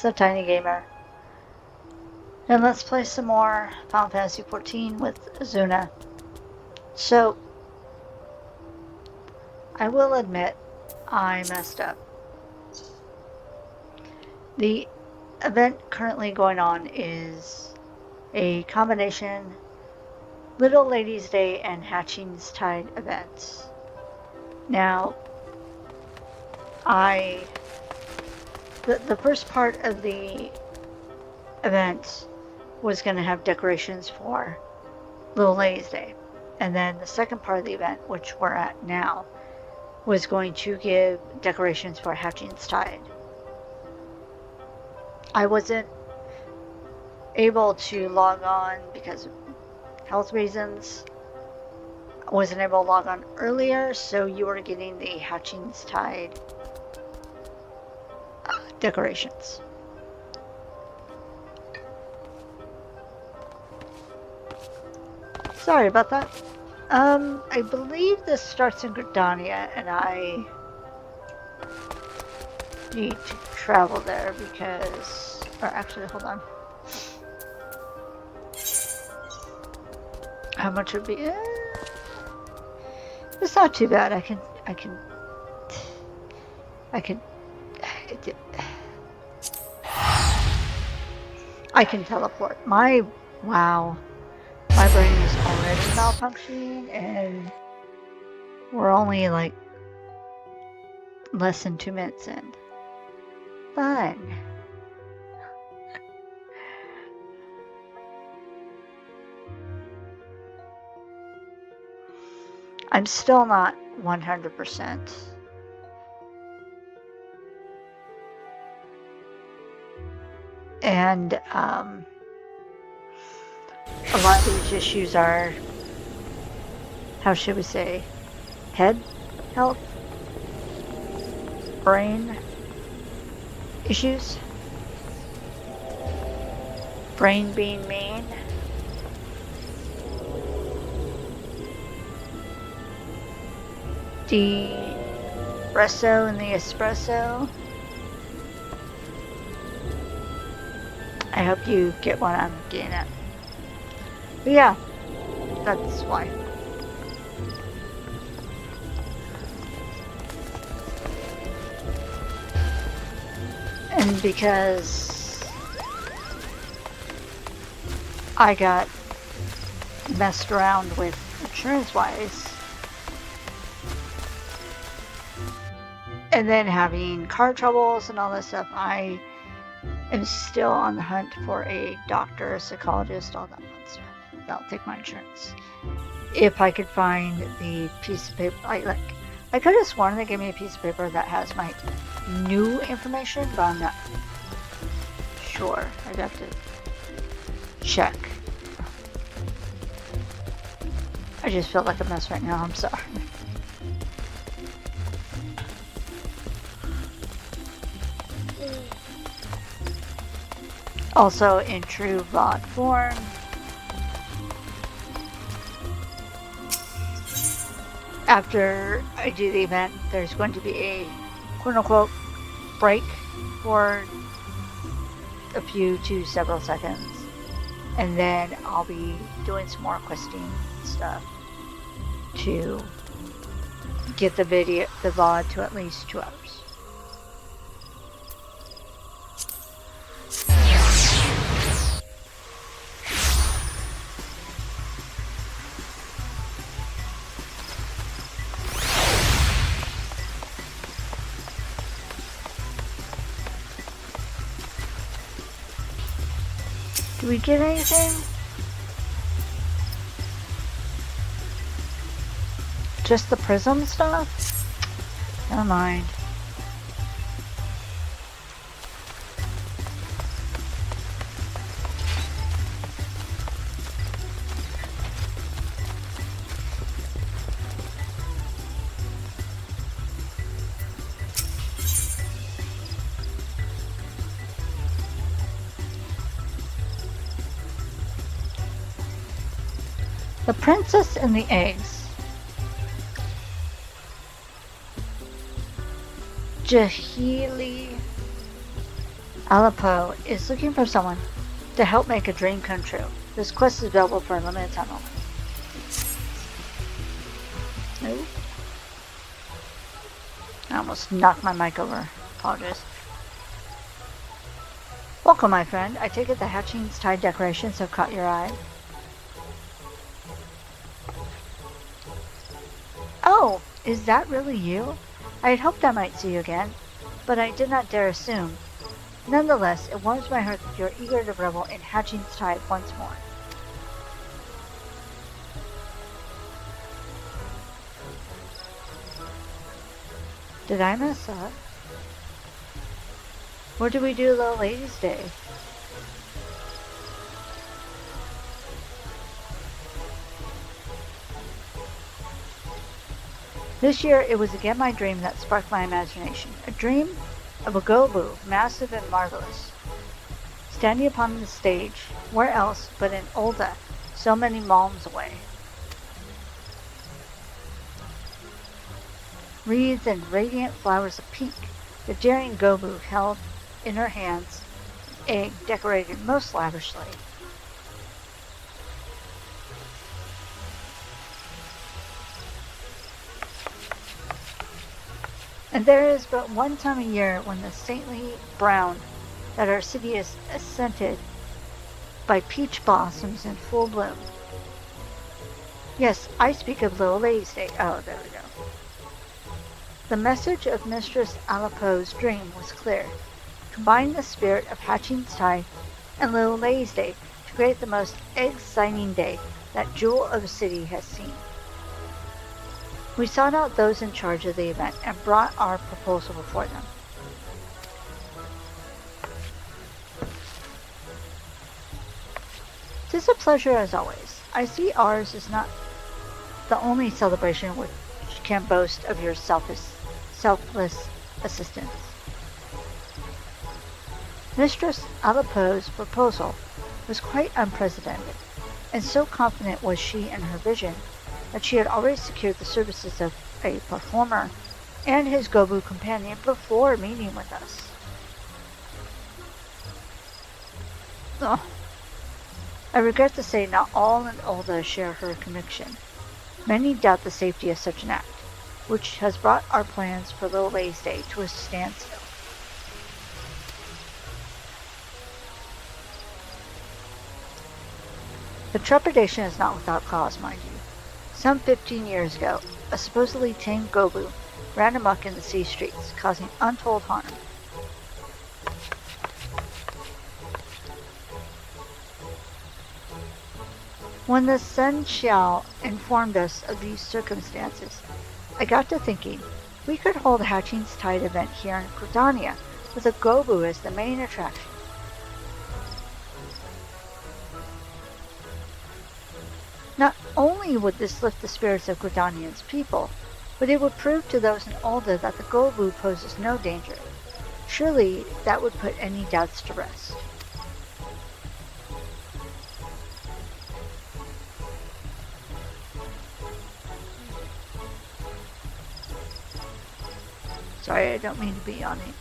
It's the Tiny Gamer. And let's play some more Final Fantasy XIV with Azuna. So, I will admit, I messed up. The event currently going on is a combination Little Ladies Day and Hatching's Tide events. Now, the first part of the event was going to have decorations for Little Ladies Day. And then the second part of the event, which we're at now, was going to give decorations for Hatching's Tide. I wasn't able to log on because of health reasons. I wasn't able to log on earlier, so you were getting the Hatching's Tide decorations. Sorry about that. I believe this starts in Gridania, and I need to travel there because, or actually, hold on. How much would be? It's not too bad. I can teleport. Wow. My brain is already malfunctioning, and we're only like less than 2 minutes in. Fun. I'm still not 100%. And a lot of these issues are, how should we say, head health, brain issues, brain being mean. The espresso and the espresso. I hope you get what I'm getting at. But yeah, that's why. And because I got messed around with insurance-wise, and then having car troubles and all that stuff, I am still on the hunt for a doctor, a psychologist, all that fun stuff. That'll take my insurance. If I could find the piece of paper, I could have sworn they gave me a piece of paper that has my new information, but I'm not sure. I'd have to check. I just feel like a mess right now. I'm sorry. Also, in true VOD form, after I do the event, there's going to be a quote-unquote break for a few to several seconds, and then I'll be doing some more questing stuff to get the VOD to at least 2 hours. Do we get anything? Just the prism stuff? Never mind. The Princess and the Eggs. Jahili Aleppo is looking for someone to help make a dream come true. This quest is available for a limited time only. Nope. I almost knocked my mic over. Apologies. Welcome, my friend. I take it the Hatching's Tide decorations have caught your eye. Oh, is that really you? I had hoped I might see you again, but I did not dare assume. Nonetheless, it warms my heart that you are eager to revel in Hatching's Tide once more. Did I mess up? What did we do Little Ladies' Day? This year, it was again my dream that sparked my imagination. A dream of a Gobu, massive and marvelous, standing upon the stage, where else but in Olda, so many malms away. Wreathed in radiant flowers of pink, the daring Gobu held in her hands an egg decorated most lavishly. And there is but one time a year when the saintly brown that our city is scented by peach blossoms in full bloom. Yes, I speak of Little Ladies' Day. Oh, there we go. The message of Mistress Aleppo's dream was clear. Combine the spirit of Hatching's Tide and Little Ladies' Day to create the most exciting day that Jewel of the City has seen. We sought out those in charge of the event and brought our proposal before them. "'Tis a pleasure as always. I see ours is not the only celebration which can boast of your selfless assistance." Mistress Aleppo's proposal was quite unprecedented, and so confident was she in her vision that she had already secured the services of a performer and his Gobu companion before meeting with us. Oh, I regret to say not all in Olda share her conviction. Many doubt the safety of such an act, which has brought our plans for Little Ladies' Day to a standstill. The trepidation is not without cause, mind you. Some 15 years ago, a supposedly tame Gobu ran amok in the city streets, causing untold harm. When the Sen Xiao informed us of these circumstances, I got to thinking we could hold a Hatching's Tide event here in Gridania with a Gobu as the main attraction. Not only would this lift the spirits of Gridanian's people, but it would prove to those in Olda that the Gobu poses no danger. Surely that would put any doubts to rest. Sorry, I don't mean to be yawning.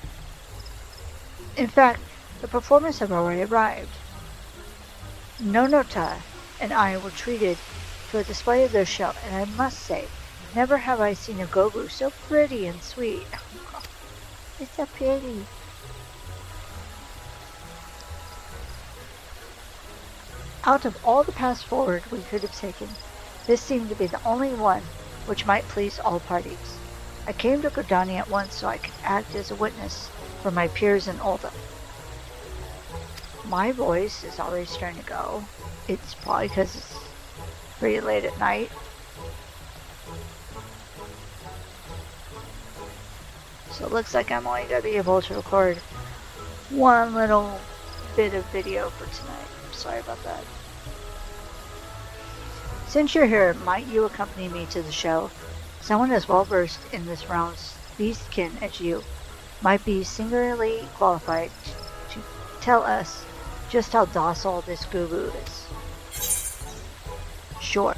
In fact, the performers have already arrived. Nonota and I were treated to a display of their show, and I must say, never have I seen a Gobu so pretty and sweet. Oh, it's so pretty. Out of all the paths forward we could have taken, this seemed to be the only one which might please all parties. I came to Gridania at once so I could act as a witness for my peers in Olda. My voice is already starting to go. It's probably because it's pretty late at night. So it looks like I'm only going to be able to record one little bit of video for tonight. Sorry about that. Since you're here, might you accompany me to the show? Someone as well versed in this realm's beastkin as you might be singularly qualified to tell us just how docile this Gobu is. Sure.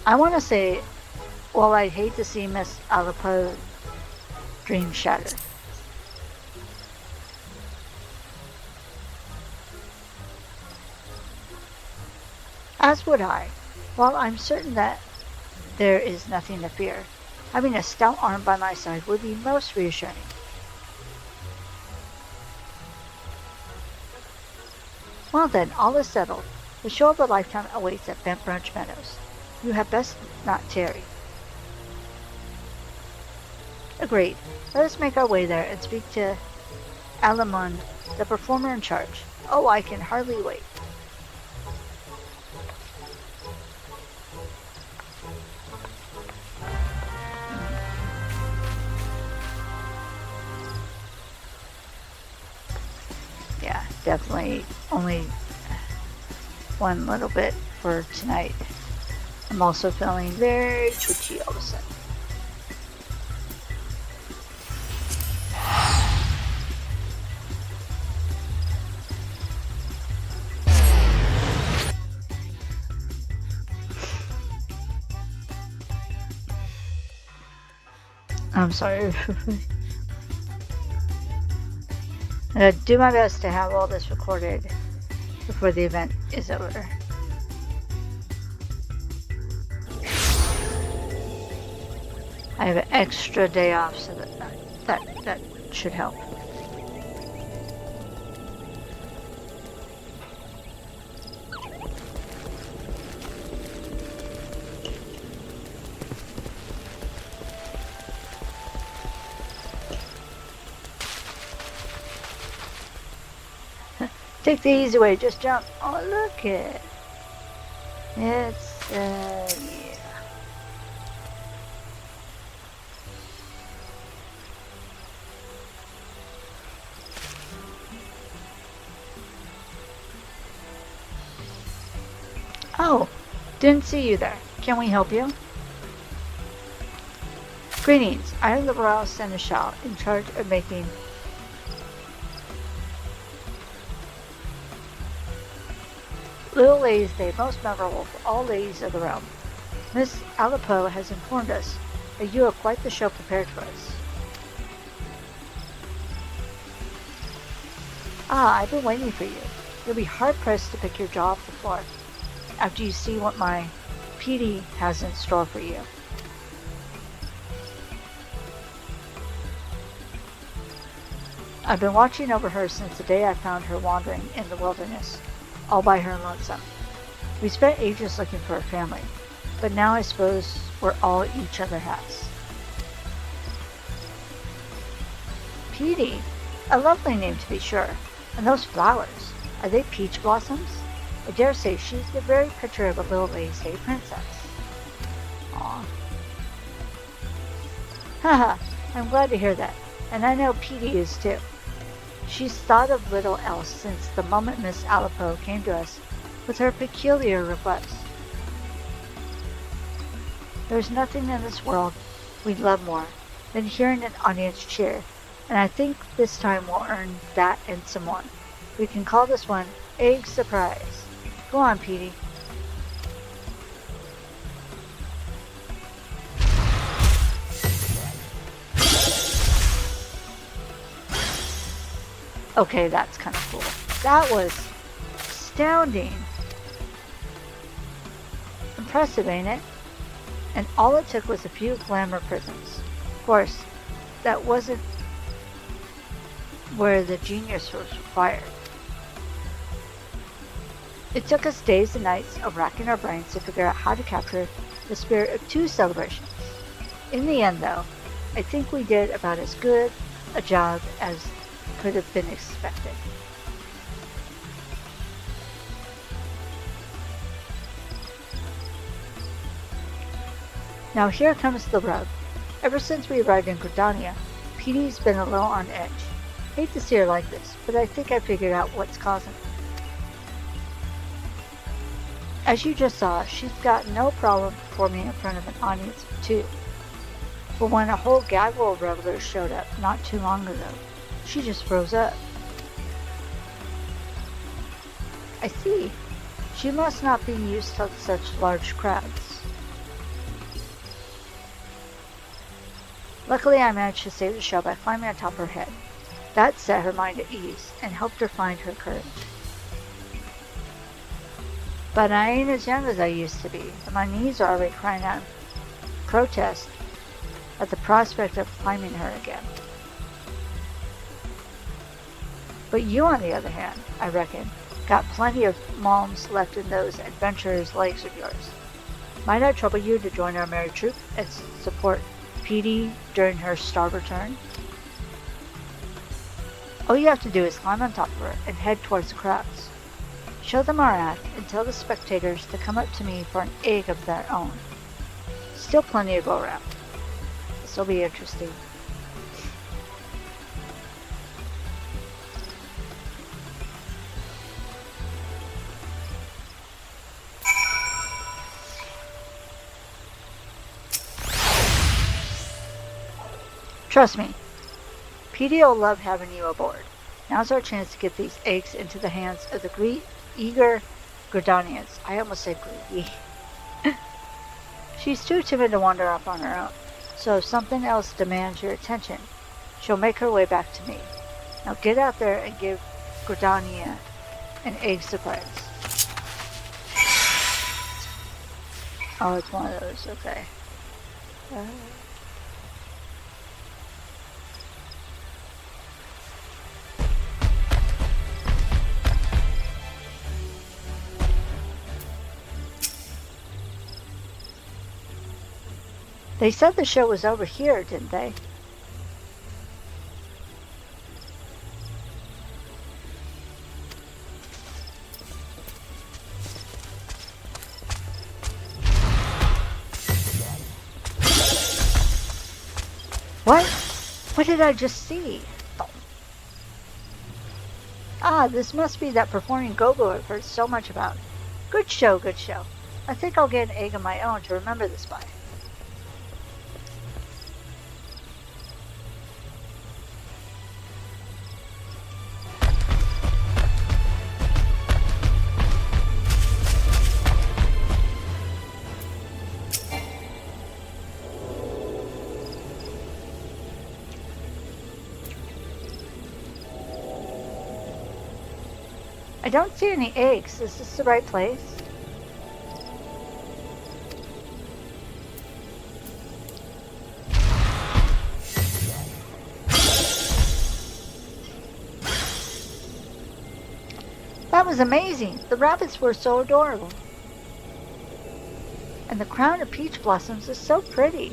I want to say Well, I'd hate to see Miss Alapo's dream shattered. As would I. While I'm certain that there is nothing to fear, having a stout arm by my side would be most reassuring. Well then, all is settled. The show of a lifetime awaits at Bent Branch Meadows. You had best not tarry. Agreed. Let us make our way there and speak to Alamund, the performer in charge. Oh, I can hardly wait. Yeah, definitely only one little bit for tonight. I'm also feeling very twitchy all of a sudden. I'm sorry. I'm going to do my best to have all this recorded before the event is over. I have an extra day off, so that should help. Take the easy way, just jump. Oh, look it. It's, yeah. Oh, didn't see you there. Can we help you? Greetings. I am the Royal Seneschal in charge of making Little Lady's Day most memorable for all ladies of the realm. Miss Alapo has informed us that you have quite the show prepared for us. Ah, I've been waiting for you. You'll be hard-pressed to pick your jaw off the floor after you see what my PD has in store for you. I've been watching over her since the day I found her wandering in the wilderness, all by her lonesome. We spent ages looking for a family, but now I suppose we're all each other has. Petey, a lovely name to be sure. And those flowers, are they peach blossoms? I dare say she's the very picture of a Little Lady's Day princess. Aw. Haha, I'm glad to hear that, and I know Petey is too. She's thought of little else since the moment Miss Alapo came to us with her peculiar request. There's nothing in this world we'd love more than hearing an audience cheer, and I think this time we'll earn that and some more. We can call this one Egg Surprise. Go on, Petey. Okay, that's kind of cool. That was astounding. Impressive, ain't it? And all it took was a few glamour prisms. Of course, that wasn't where the genius was required. It took us days and nights of racking our brains to figure out how to capture the spirit of two celebrations. In the end, though, I think we did about as good a job as could have been expected. Now here comes the rub. Ever since we arrived in Gridania, Petey's been a little on edge. Hate to see her like this, but I think I figured out what's causing it. As you just saw, she's got no problem performing in front of an audience of two. But when a whole gaggle of revelers showed up not too long ago, she just froze up. I see. She must not be used to such large crowds. Luckily, I managed to save the shell by climbing on top of her head. That set her mind at ease and helped her find her courage. But I ain't as young as I used to be, and my knees are already crying out in protest at the prospect of climbing her again. But you, on the other hand, I reckon, got plenty of malms left in those adventurers' legs of yours. Might I trouble you to join our merry troop and support Petey during her starboard turn? All you have to do is climb on top of her and head towards the crowds. Show them our act and tell the spectators to come up to me for an egg of their own. Still plenty to go around. This'll be interesting. Trust me, Petey'll love having you aboard. Now's our chance to get these eggs into the hands of the eager Gridanians. I almost said greedy. She's too timid to wander off on her own, so if something else demands your attention, she'll make her way back to me. Now get out there and give Gridania an egg surprise. Oh, it's one of those, okay. They said the show was over here, didn't they? What? What did I just see? Oh. Ah, this must be that performing go-go I've heard so much about. Good show, good show. I think I'll get an egg of my own to remember this by. I don't see any eggs. Is this the right place? That was amazing. The rabbits were so adorable. And the crown of peach blossoms is so pretty.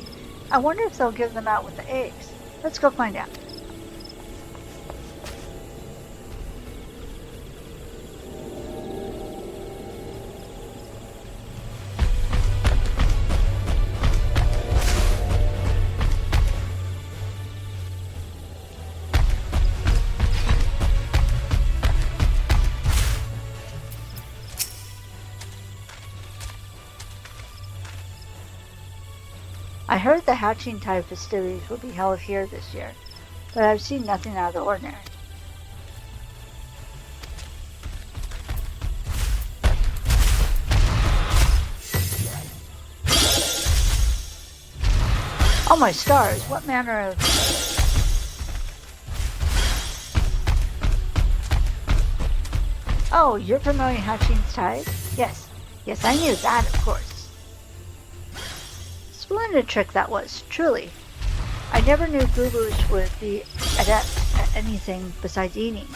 I wonder if they'll give them out with the eggs. Let's go find out. I heard the hatching time festivities will be held here this year, but I've seen nothing out of the ordinary. Oh my stars, what manner of... Oh, you're promoting Hatching's Tide? Yes, I knew that, of course. Splendid trick that was, truly. I never knew Boo-Boos would be adept at anything besides eating,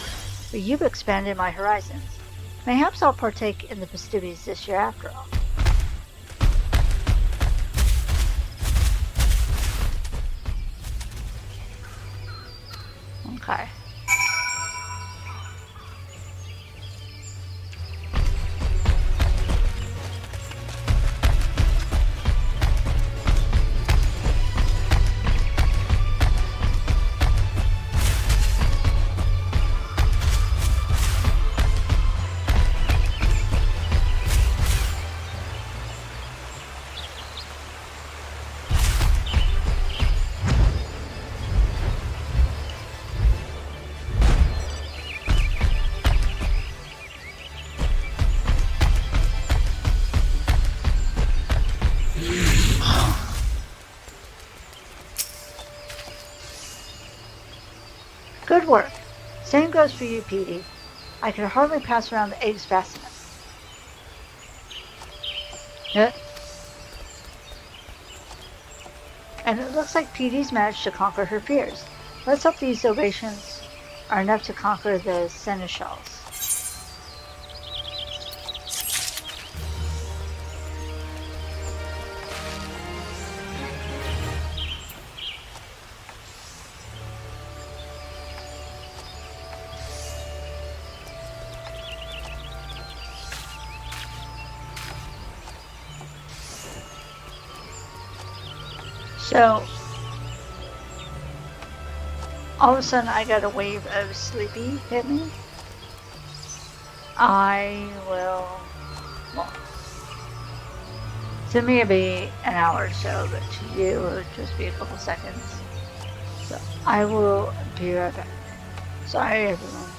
but you've expanded my horizons. Perhaps I'll partake in the festivities this year after all. Okay. Good work. Same goes for you, Petey. I could hardly pass around the eggs fast enough. And it looks like Petey's managed to conquer her fears. Let's hope these ovations are enough to conquer the seneschals. So, all of a sudden I got a wave of sleepy hit me. I will, well, to me it'd be an hour or so, but to you it would just be a couple seconds. So, I will be right back. Sorry, everyone.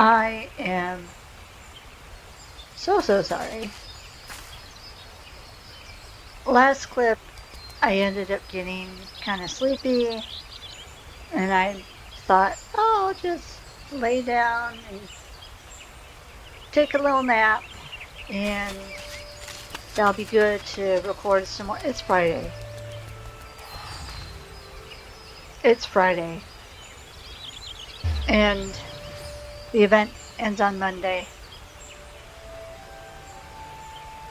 I am so sorry. Last clip, I ended up getting kind of sleepy, and I thought, oh, I'll just lay down and take a little nap, and that'll be good to record some more. It's Friday. It's Friday. And the event ends on Monday.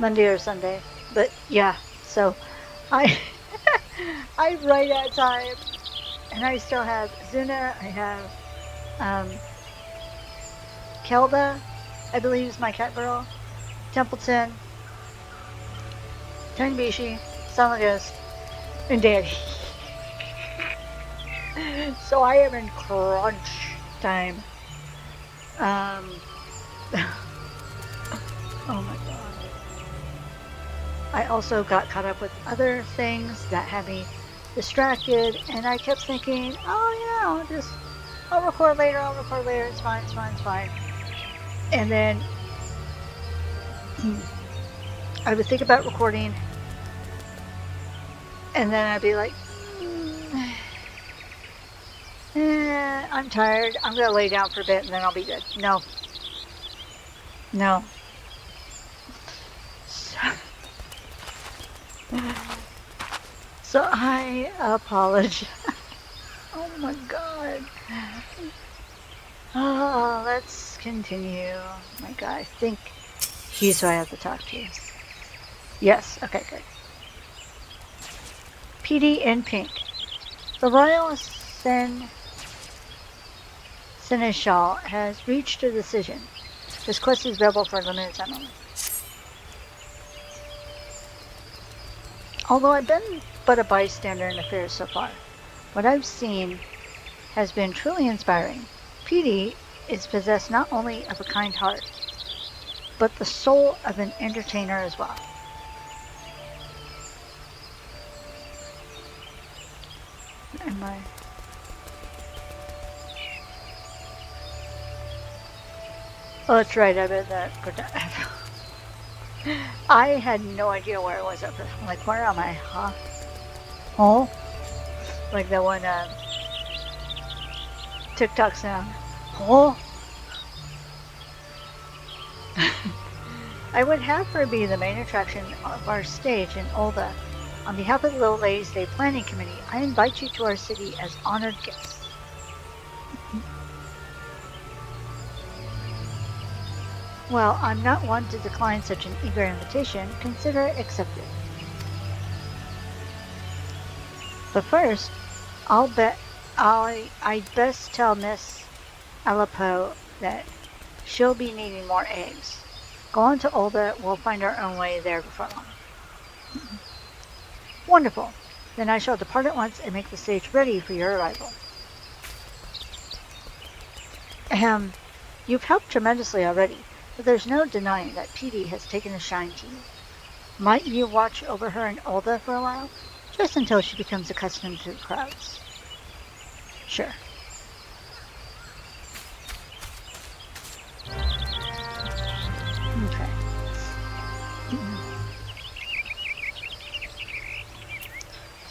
Monday or Sunday. But yeah, so I'm right at time. And I still have Zuna, I have Kelda, I believe is my cat girl, Templeton, Tanbishi, Silent Ghost, and Daddy. So I am in crunch time. Oh my god. I also got caught up with other things that had me distracted, and I kept thinking, oh yeah, I'll record later, it's fine. And then I would think about recording, and then I'd be like, I'm tired, I'm gonna lay down for a bit and then I'll be good. No. So I apologize. Oh my god. Oh, let's continue. Oh my god, I think he's who I have to talk to. Yes, okay, good. PD in pink. The Royal Seneschal has reached a decision. This quest is available for a limited time only. Although I've been but a bystander in affairs so far, what I've seen has been truly inspiring. PD is possessed not only of a kind heart, but the soul of an entertainer as well. Am I? Oh, that's right, I bet that. I had no idea where I was up there. I'm like, where am I? Huh? Oh? Like that one TikTok sound. Oh? I would have her be the main attraction of our stage in Olda. On behalf of the Little Ladies Day Planning Committee, I invite you to our city as honored guests. Well, I'm not one to decline such an eager invitation. Consider it accepted. But first, I'd best tell Miss Alapo that she'll be needing more eggs. Go on to Olda, we'll find our own way there before long. Wonderful. Then I shall depart at once and make the stage ready for your arrival. You've helped tremendously already, but there's no denying that Petey has taken a shine to you. Might you watch over her in Olda for a while? Just until she becomes accustomed to the crowds. Sure.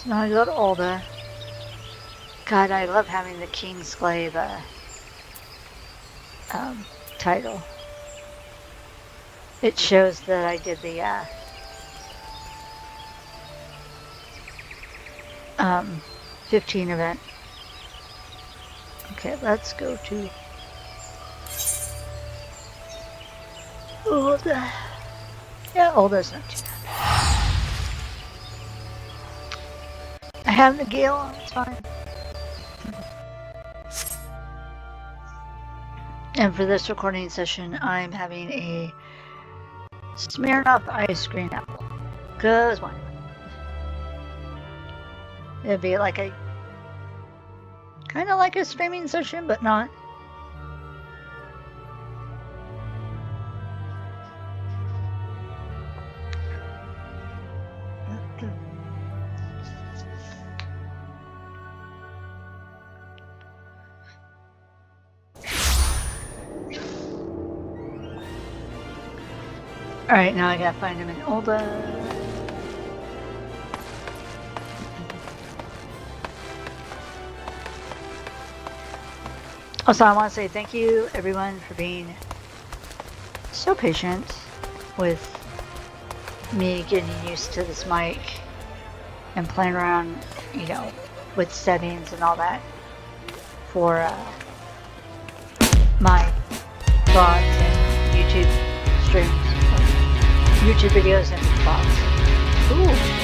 Now I go to Olda. God, I love having the Kingsglaive title. It shows that I did the 15 event. Okay, let's go to Olda. Yeah, Olda's not too bad. I have the Gale, it's fine. And for this recording session, I'm having a Smirnoff ice cream apple. Cause why? It'd be like a kind of like a streaming session, but not. Alright, now I gotta find him in Olda. Also, I want to say thank you, everyone, for being so patient with me getting used to this mic and playing around, you know, with settings and all that for my vlogs and YouTube streams, YouTube videos and vlogs. Ooh.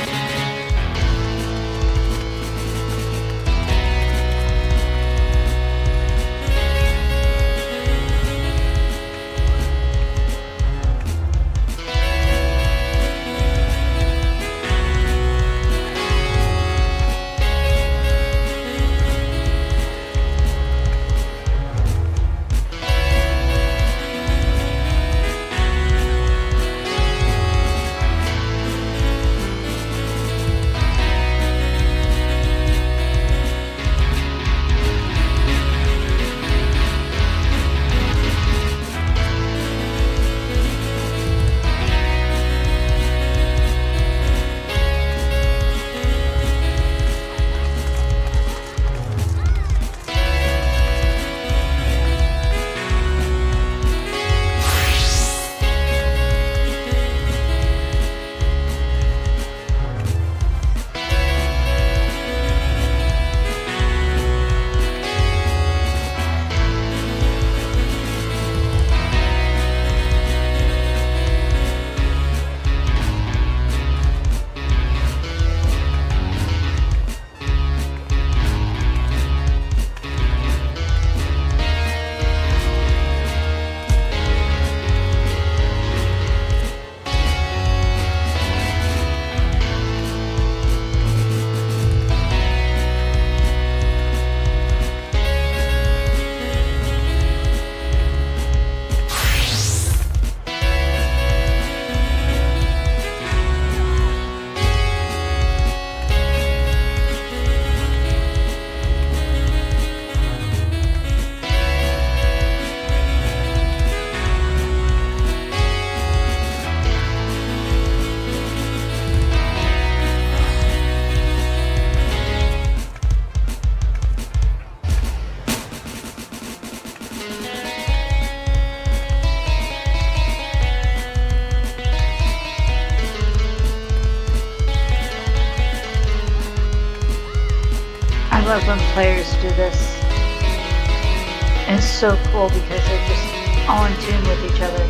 I love when players do this. And it's so cool because they're just all in tune with each other.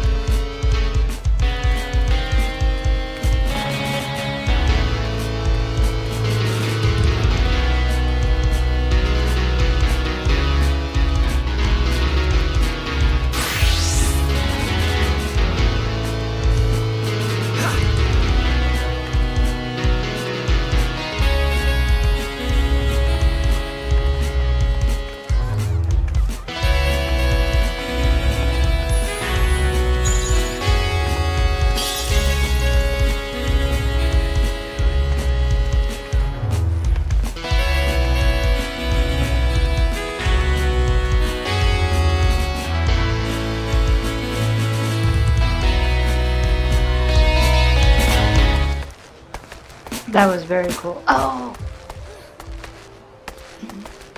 That was very cool. Oh,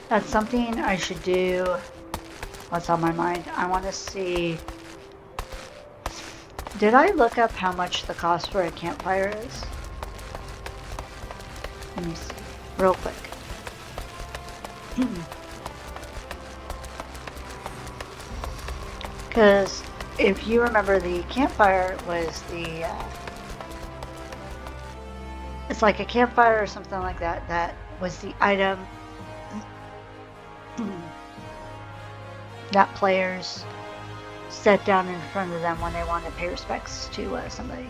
That's something I should do. What's on my mind? I want to see. Did I look up how much the cost for a campfire is? Let me see. Real quick. Because if you remember, the campfire was the. It's like a campfire or something like that. That was the item that players set down in front of them when they want to pay respects to somebody.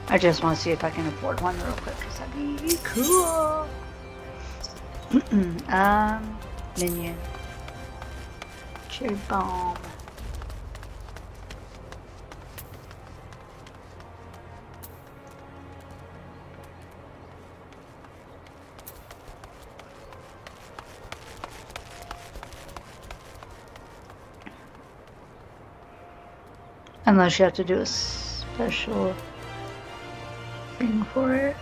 I just want to see if I can afford one real quick because that'd be cool. Minion. Cherry bomb. Unless you have to do a special thing for it.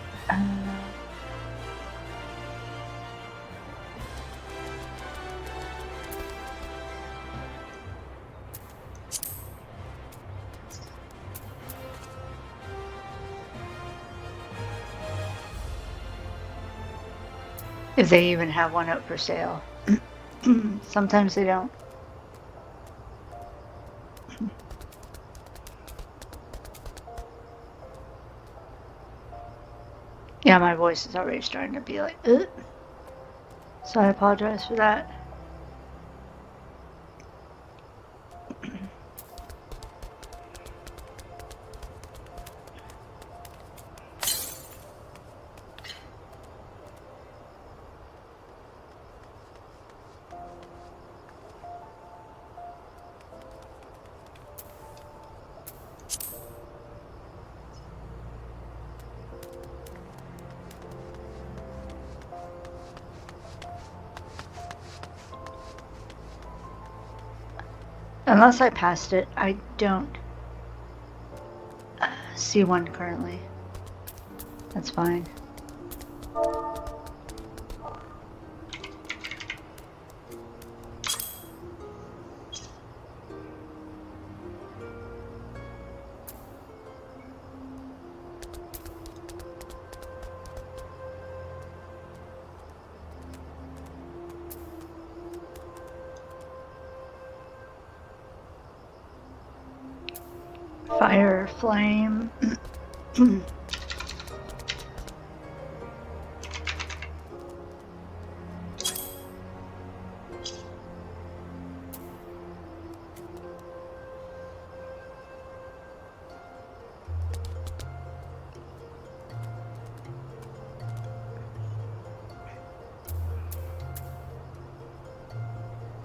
If they even have one up for sale. Sometimes they don't. Yeah, my voice is already starting to be like, ugh. So I apologize for that. Unless I passed it, I don't see one currently. That's fine. Fire, flame.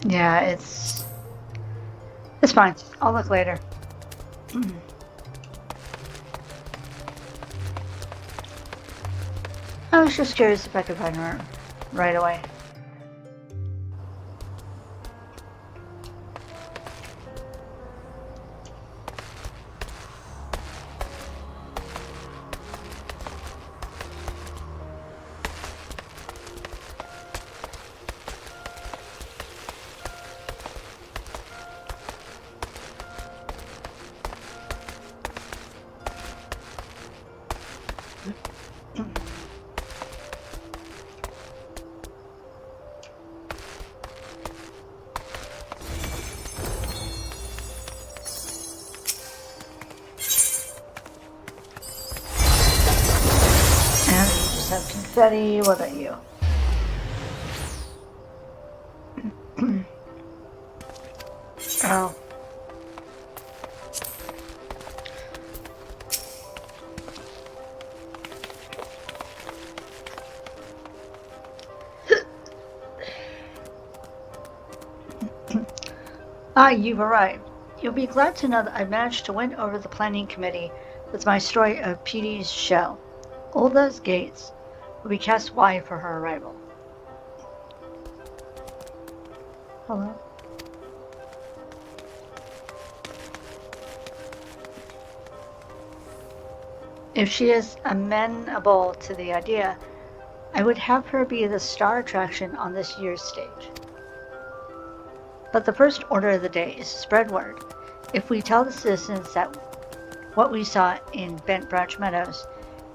Yeah, it's fine. I'll look later. I was just curious if I could find her right away. And you just have confetti. What about you? Oh. Ah, you've arrived. You'll be glad to know that I managed to win over the planning committee with my story of Petey's shell. Ulda's gates will be cast wide for her arrival. Hello? If she is amenable to the idea, I would have her be the star attraction on this year's stage. But the first order of the day is to spread word. If we tell the citizens that what we saw in Bent Branch Meadows,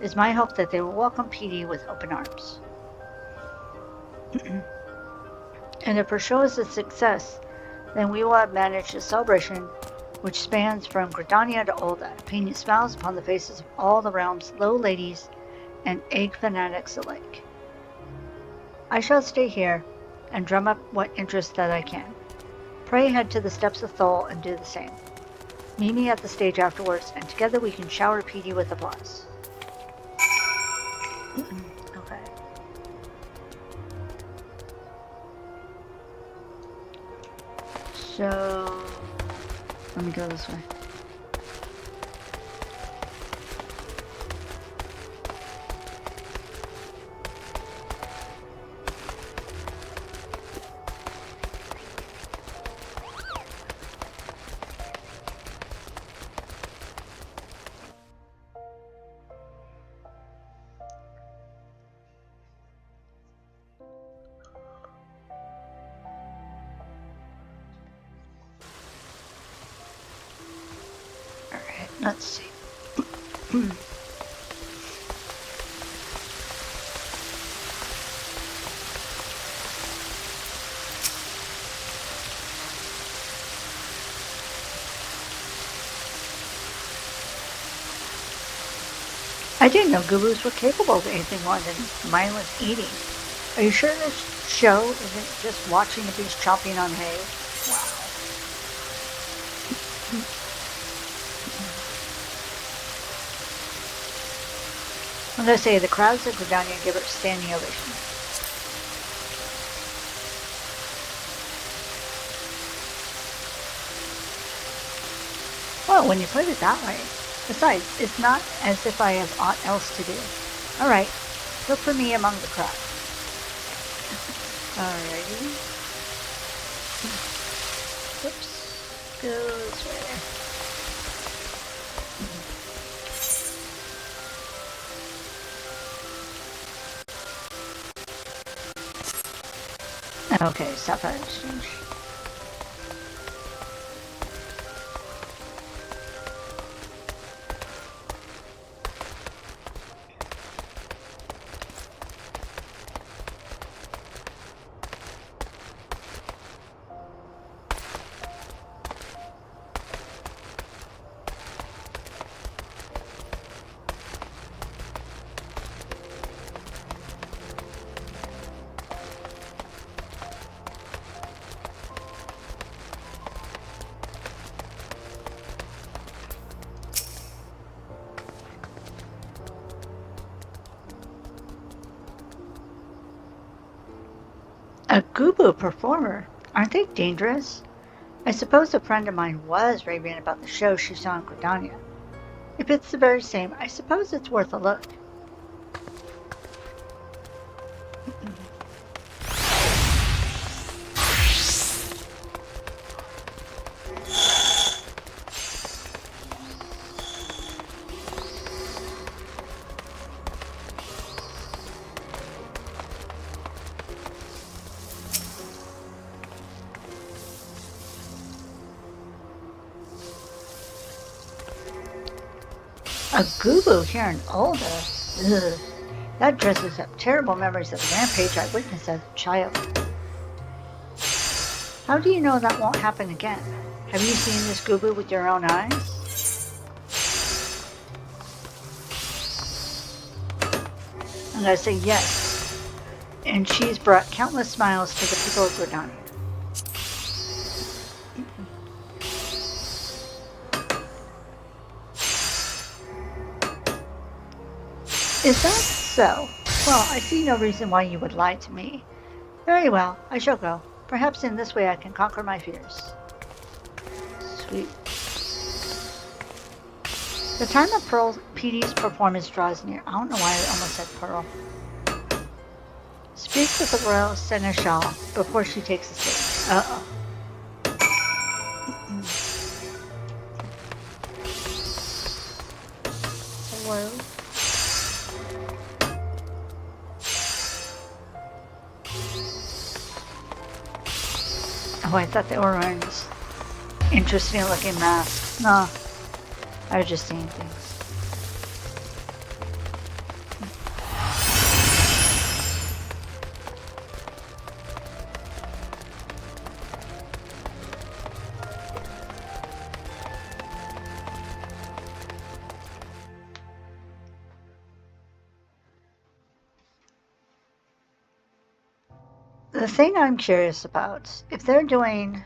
it is my hope that they will welcome Petey with open arms. And if her show is a success, then we will have managed a celebration which spans from Gridania to Olda, painting smiles upon the faces of all the realm's low ladies and egg fanatics alike. I shall stay here and drum up what interest that I can. Pray head to the steps of Thole and do the same. Meet me at the stage afterwards, and together we can shower Petey with applause. Okay. So, let me go this way. Let's see. I didn't know Gurus were capable of anything more than mindless eating. Are you sure this show isn't just watching the beast chomping on hay? Wow. I'm going to say the crowds at Gridania give her a standing ovation. Well, when you put it that way. Besides, it's not as if I have aught else to do. All right, look for me among the crowd. Alrighty. Whoops. Go this way. Okay, Sapphire Exchange. A Gubu performer? Aren't they dangerous? I suppose a friend of mine was raving about the show she saw in Gridania. If it's the very same, I suppose it's worth a look. A Gubu here in Olda? Ugh. That dresses up terrible memories of the rampage I witnessed as a child. How do you know that won't happen again? Have you seen this Gubu with your own eyes? I'm going to say yes. And she's brought countless smiles to the people of Gridania. Is that so? Well, I see no reason why you would lie to me. Very well, I shall go. Perhaps in this way I can conquer my fears. Sweet. The time of Petey's performance draws near. I don't know why I almost said Pearl. Speak with the Royal Seneschal before she takes the stage. Uh-oh. Hello. Oh, I thought they were wearing this interesting looking mask. No, I was just seeing things. The thing I'm curious about, if they're doing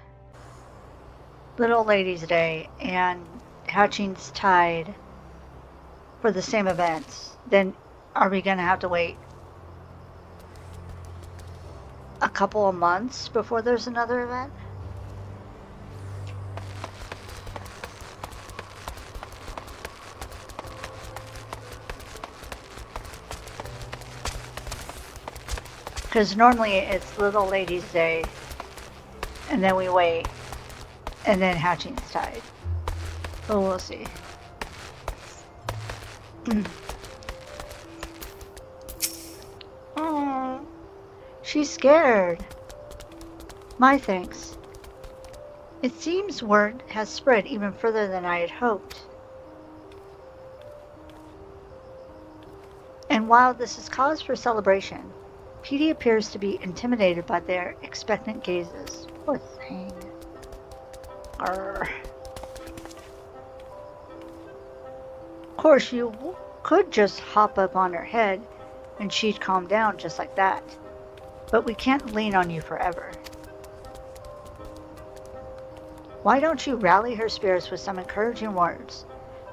Little Ladies Day and Hatching's Tide for the same events, then are we going to have to wait a couple of months before there's another event? Because normally it's Little Ladies Day, and then we wait, and then Hatching's Tide. But we'll see. Oh, she's scared. My thanks. It seems word has spread even further than I had hoped. And while this is cause for celebration, Petey appears to be intimidated by their expectant gazes. Poor thing. Arr. Of course, you could just hop up on her head and she'd calm down just like that. But we can't lean on you forever. Why don't you rally her spirits with some encouraging words?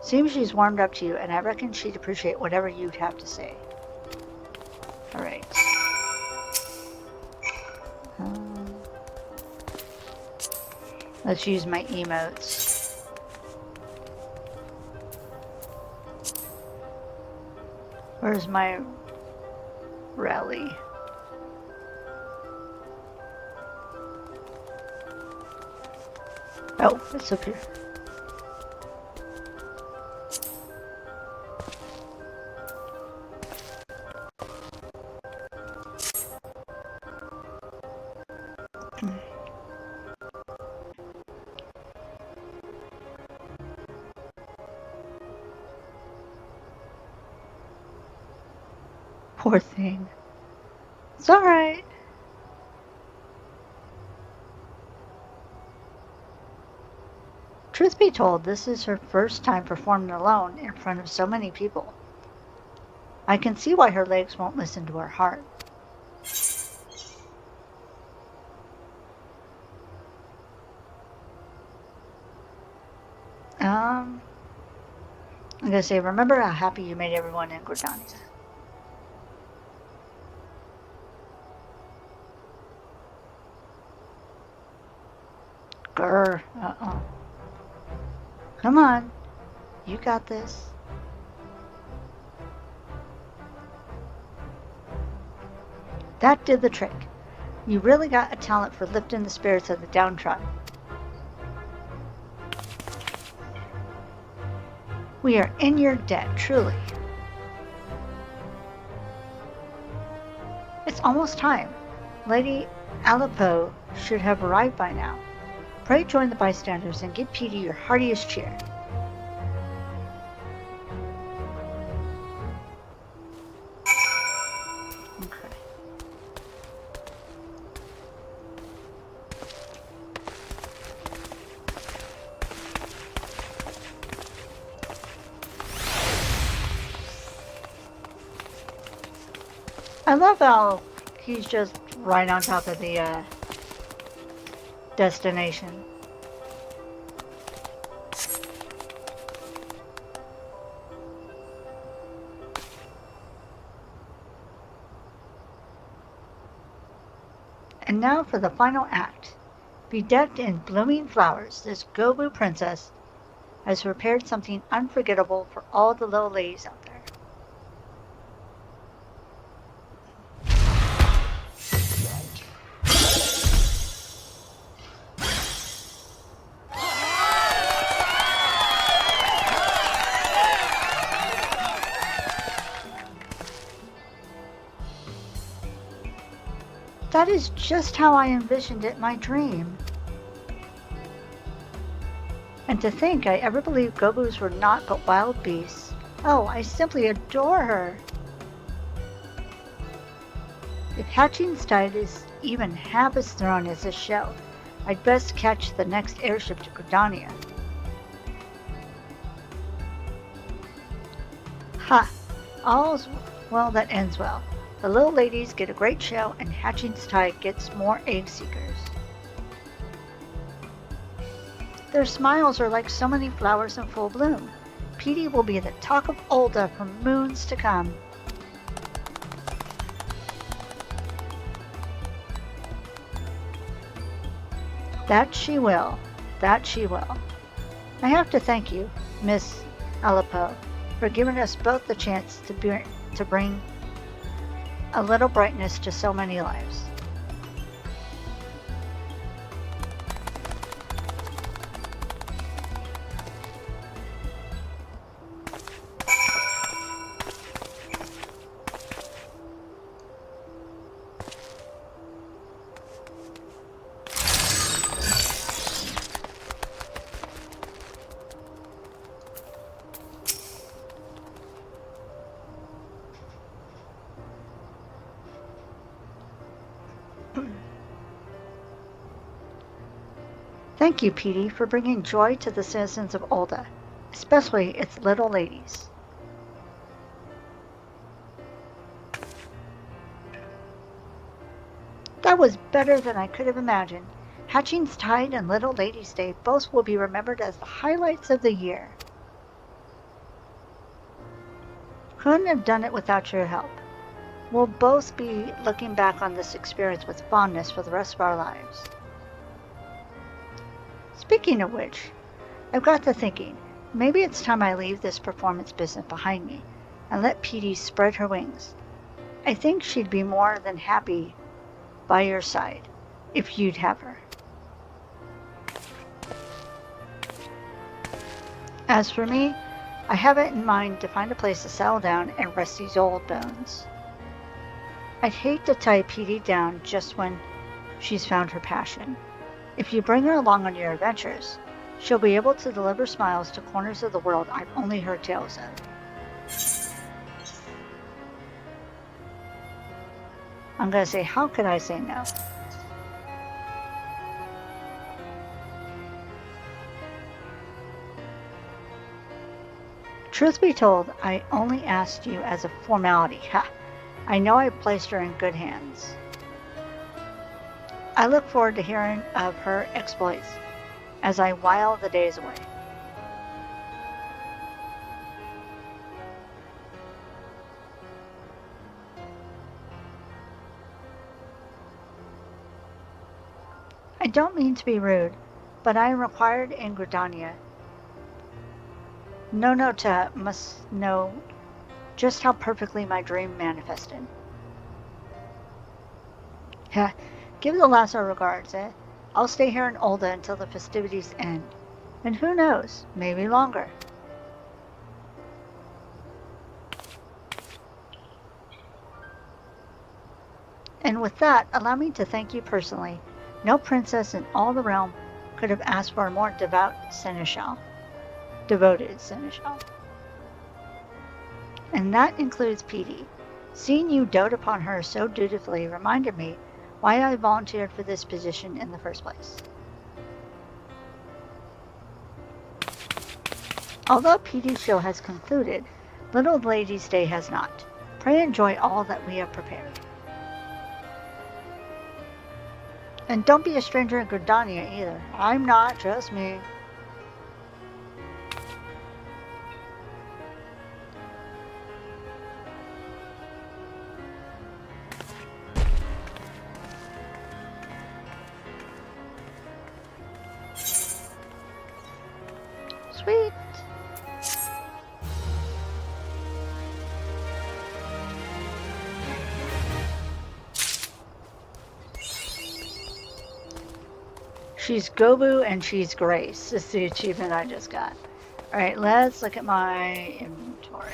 Seems she's warmed up to you, and I reckon she'd appreciate whatever you'd have to say. Alright. Let's use my emotes. Where's my rally? Oh, it's up here. Poor thing. It's alright. Truth be told, this is her first time performing alone in front of so many people. I can see why her legs won't listen to her heart. I'm gonna say, remember how happy you made everyone in Gordania. Grr. Come on. You got this. That did the trick. You really got a talent for lifting the spirits of the downtrodden. We are in your debt, truly. It's almost time. Lady Alipo should have arrived by now. Pray join the bystanders and give Petey your heartiest cheer. Okay. I love how he's just right on top of the destination. And now for the final act. Bedecked in blooming flowers, this Gobu princess has prepared something unforgettable for all the little ladies out there. That is just how I envisioned it in my dream. And to think I ever believed gobus were naught but wild beasts. Oh, I simply adore her. If Hatching's tide is even half as thrown as this show, I'd best catch the next airship to Gridania. Ha! All's well that ends well. The little ladies get a great show, and Hatching's tide gets more egg seekers. Their smiles are like so many flowers in full bloom. Petey will be the talk of Olda for moons to come. That she will. That she will. I have to thank you, Miss Alipo, for giving us both the chance to bring a little brightness to so many lives. Thank you, Petey, for bringing joy to the citizens of Olda, especially its little ladies. That was better than I could have imagined. Hatching's Tide and Little Ladies' Day both will be remembered as the highlights of the year. Couldn't have done it without your help. We'll both be looking back on this experience with fondness for the rest of our lives. Speaking of which, I've got to thinking, maybe it's time I leave this performance business behind me and let Petey spread her wings. I think she'd be more than happy by your side if you'd have her. As for me, I have it in mind to find a place to settle down and rest these old bones. I'd hate to tie Petey down just when she's found her passion. If you bring her along on your adventures, she'll be able to deliver smiles to corners of the world I've only heard tales of. I'm going to say, how could I say no? Truth be told, I only asked you as a formality. Ha! I know I've placed her in good hands. I look forward to hearing of her exploits as I while the days away. I don't mean to be rude, but I am required in Gridania. Nonota must know just how perfectly my dream manifested. Give the lass our regards, eh? I'll stay here in Olda until the festivities end. And who knows, maybe longer. And with that, allow me to thank you personally. No princess in all the realm could have asked for a more devoted seneschal. And that includes Petey. Seeing you dote upon her so dutifully reminded me why I volunteered for this position in the first place. Although Petey's show has concluded, Little Lady's Day has not. Pray enjoy all that we have prepared. And don't be a stranger in Gridania either. I'm not, trust me. Sweet. She's Gobu and she's Grace. This is the achievement I just got. Alright, let's look at my inventory.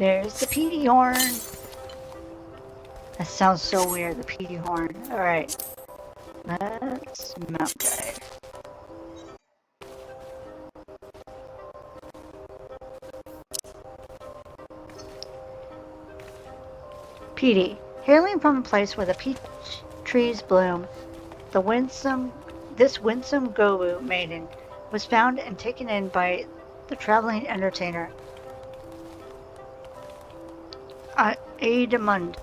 There's the Petey horn. That sounds so weird, the Petey horn. Alright. Let's mount dive. Petey. Hailing from a place where the peach trees bloom, this winsome Gobu maiden was found and taken in by the traveling entertainer, Adamund.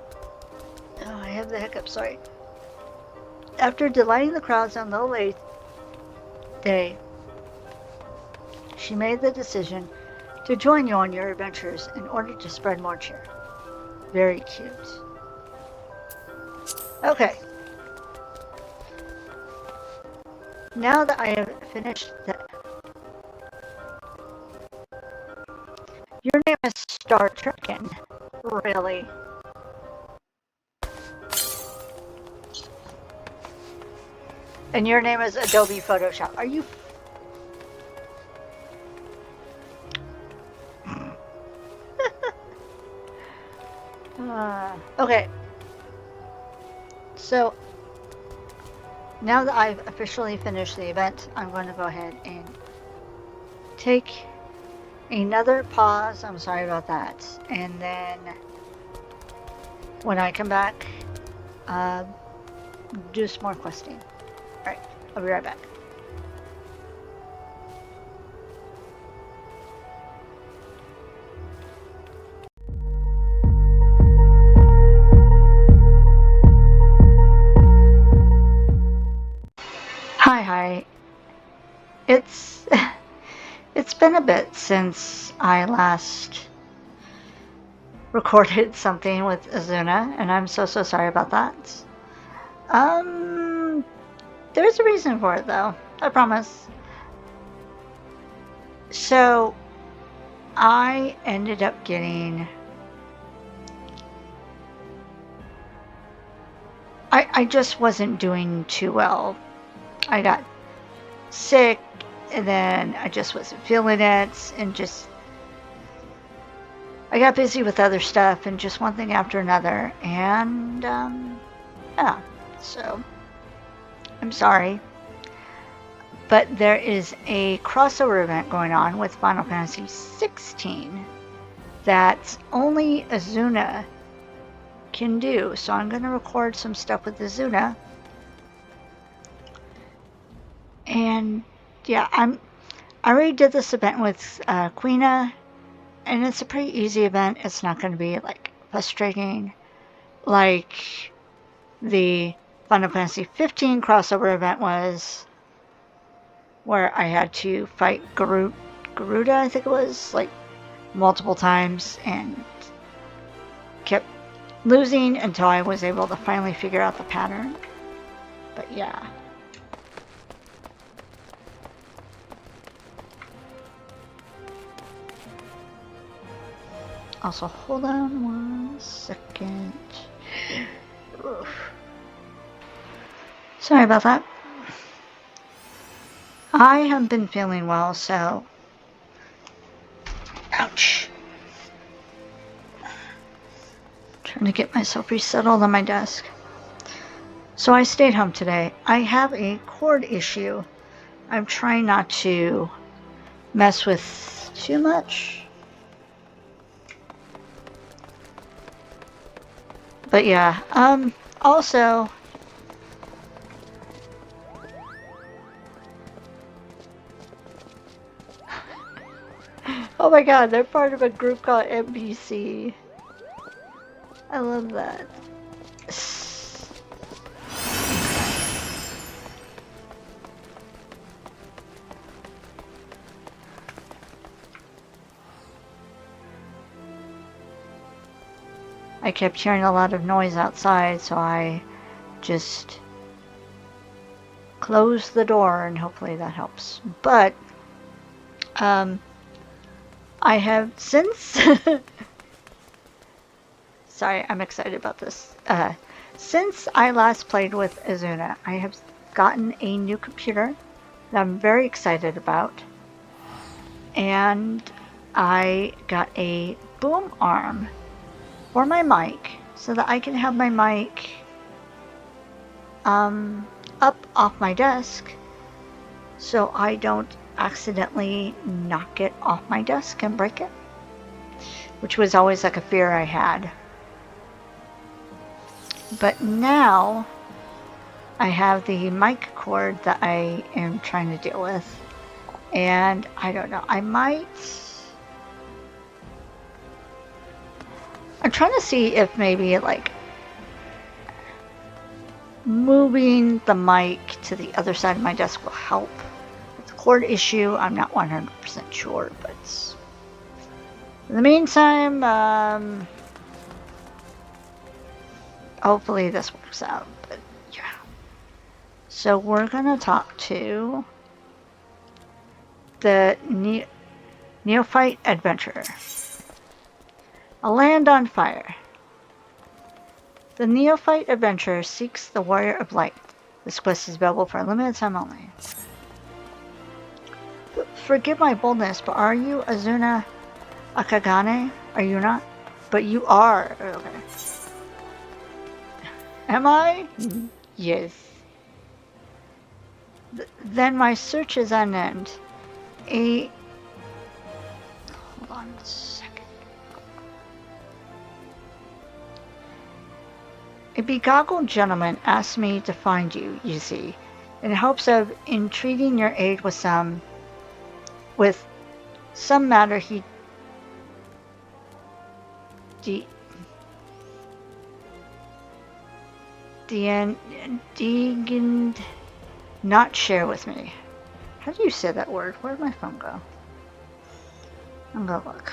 Oh, I have the hiccup, sorry. After delighting the crowds on the late day, she made the decision to join you on your adventures in order to spread more cheer. Very cute. Okay. Now that I have finished that. Your name is Star Trekkin'. Really? And your name is Adobe Photoshop. Are you... okay. So, now that I've officially finished the event, I'm going to go ahead and take another pause. I'm sorry about that. And then, when I come back, do some more questing. Alright, I'll be right back. Hi. It's been a bit since I last recorded something with Azuna, and I'm so sorry about that. There's a reason for it though, I promise. So, I ended up getting... I just wasn't doing too well. I got sick, and then I just wasn't feeling it, and just... I got busy with other stuff, and just one thing after another, and, yeah, so... I'm sorry. But there is a crossover event going on with Final Fantasy XVI that only Azuna can do. So I'm going to record some stuff with Azuna. And yeah, I already did this event with Quina, and it's a pretty easy event. It's not going to be like frustrating like the Final Fantasy XV crossover event was, where I had to fight Garuda, I think it was, like multiple times, and kept losing until I was able to finally figure out the pattern. But yeah. Also, hold on 1 second. Oof. Sorry about that. I haven't been feeling well, so... Ouch. Trying to get myself resettled on my desk. So I stayed home today. I have a cord issue. I'm trying not to mess with too much. But yeah, also... Oh my god, they're part of a group called NPC. I love that. I kept hearing a lot of noise outside, so I just closed the door, and hopefully that helps. But, I have since... Sorry, I'm excited about this. Since I last played with Azuna, I have gotten a new computer that I'm very excited about. And I got a boom arm for my mic so that I can have my mic up off my desk so I don't accidentally knock it off my desk and break it, which was always like a fear I had. But now I have the mic cord that I am trying to deal with, and I don't know, I'm trying to see if maybe like moving the mic to the other side of my desk will help with the cord issue. I'm not 100% sure, but in the meantime, hopefully this works out. But yeah. So we're gonna talk to the Neophyte Adventurer. A land on fire. The Neophyte Adventurer seeks the Warrior of Light. This quest is available for a limited time only. Forgive my boldness, but are you Azuna Akagane? Are you not? But you are. Okay. Am I? Yes. Then my search is on end. Hold on a second. A begoggled gentleman asked me to find you, you see, in hopes of entreating your aid with some matter he deemed not share with me. How do you say that word? Where'd my phone go? I'm gonna look.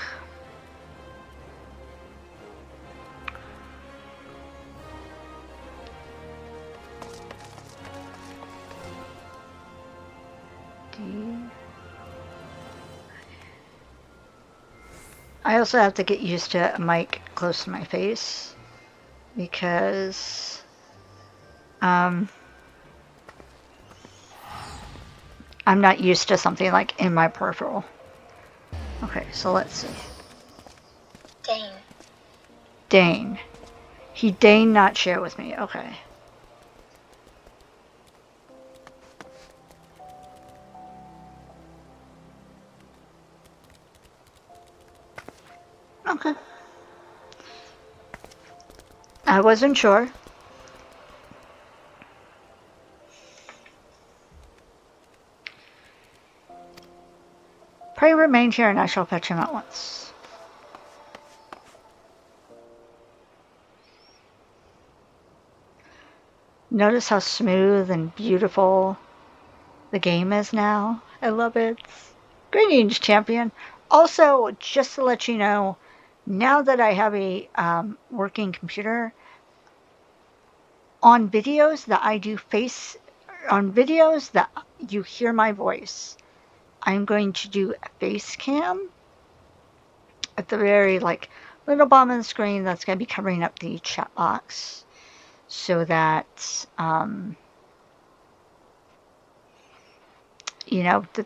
I also have to get used to a mic close to my face because I'm not used to something like in my peripheral. Okay, so let's see. Dane. He deigned not share with me. Okay. Okay. I wasn't sure. Pray remain here and I shall fetch him at once. Notice how smooth and beautiful the game is now. I love it. Greetings, champion. Also, just to let you know, now that I have a working computer, on videos that I do on videos that you hear my voice, I'm going to do a face cam at the very little bottom of the screen that's going to be covering up the chat box so that the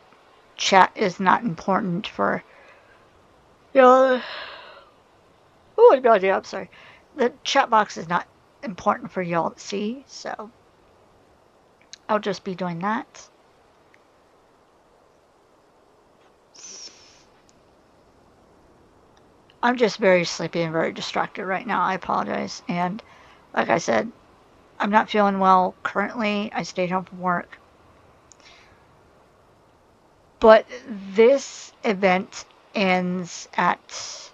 chat is not important for oh god, yeah, I'm sorry. The chat box is not important for y'all to see, so I'll just be doing that. I'm just very sleepy and very distracted right now. I apologize. And like I said, I'm not feeling well currently. I stayed home from work. But this event ends at,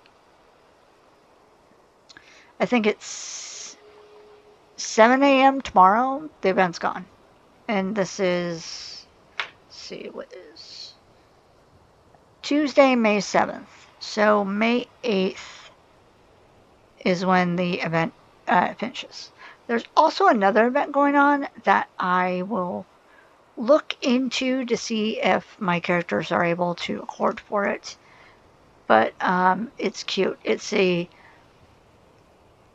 I think it's 7 a.m. tomorrow. The event's gone. And this is, let's see, what is Tuesday, May 7th. So May 8th is when the event finishes. There's also another event going on that I will look into to see if my characters are able to accord for it. But it's cute. It's an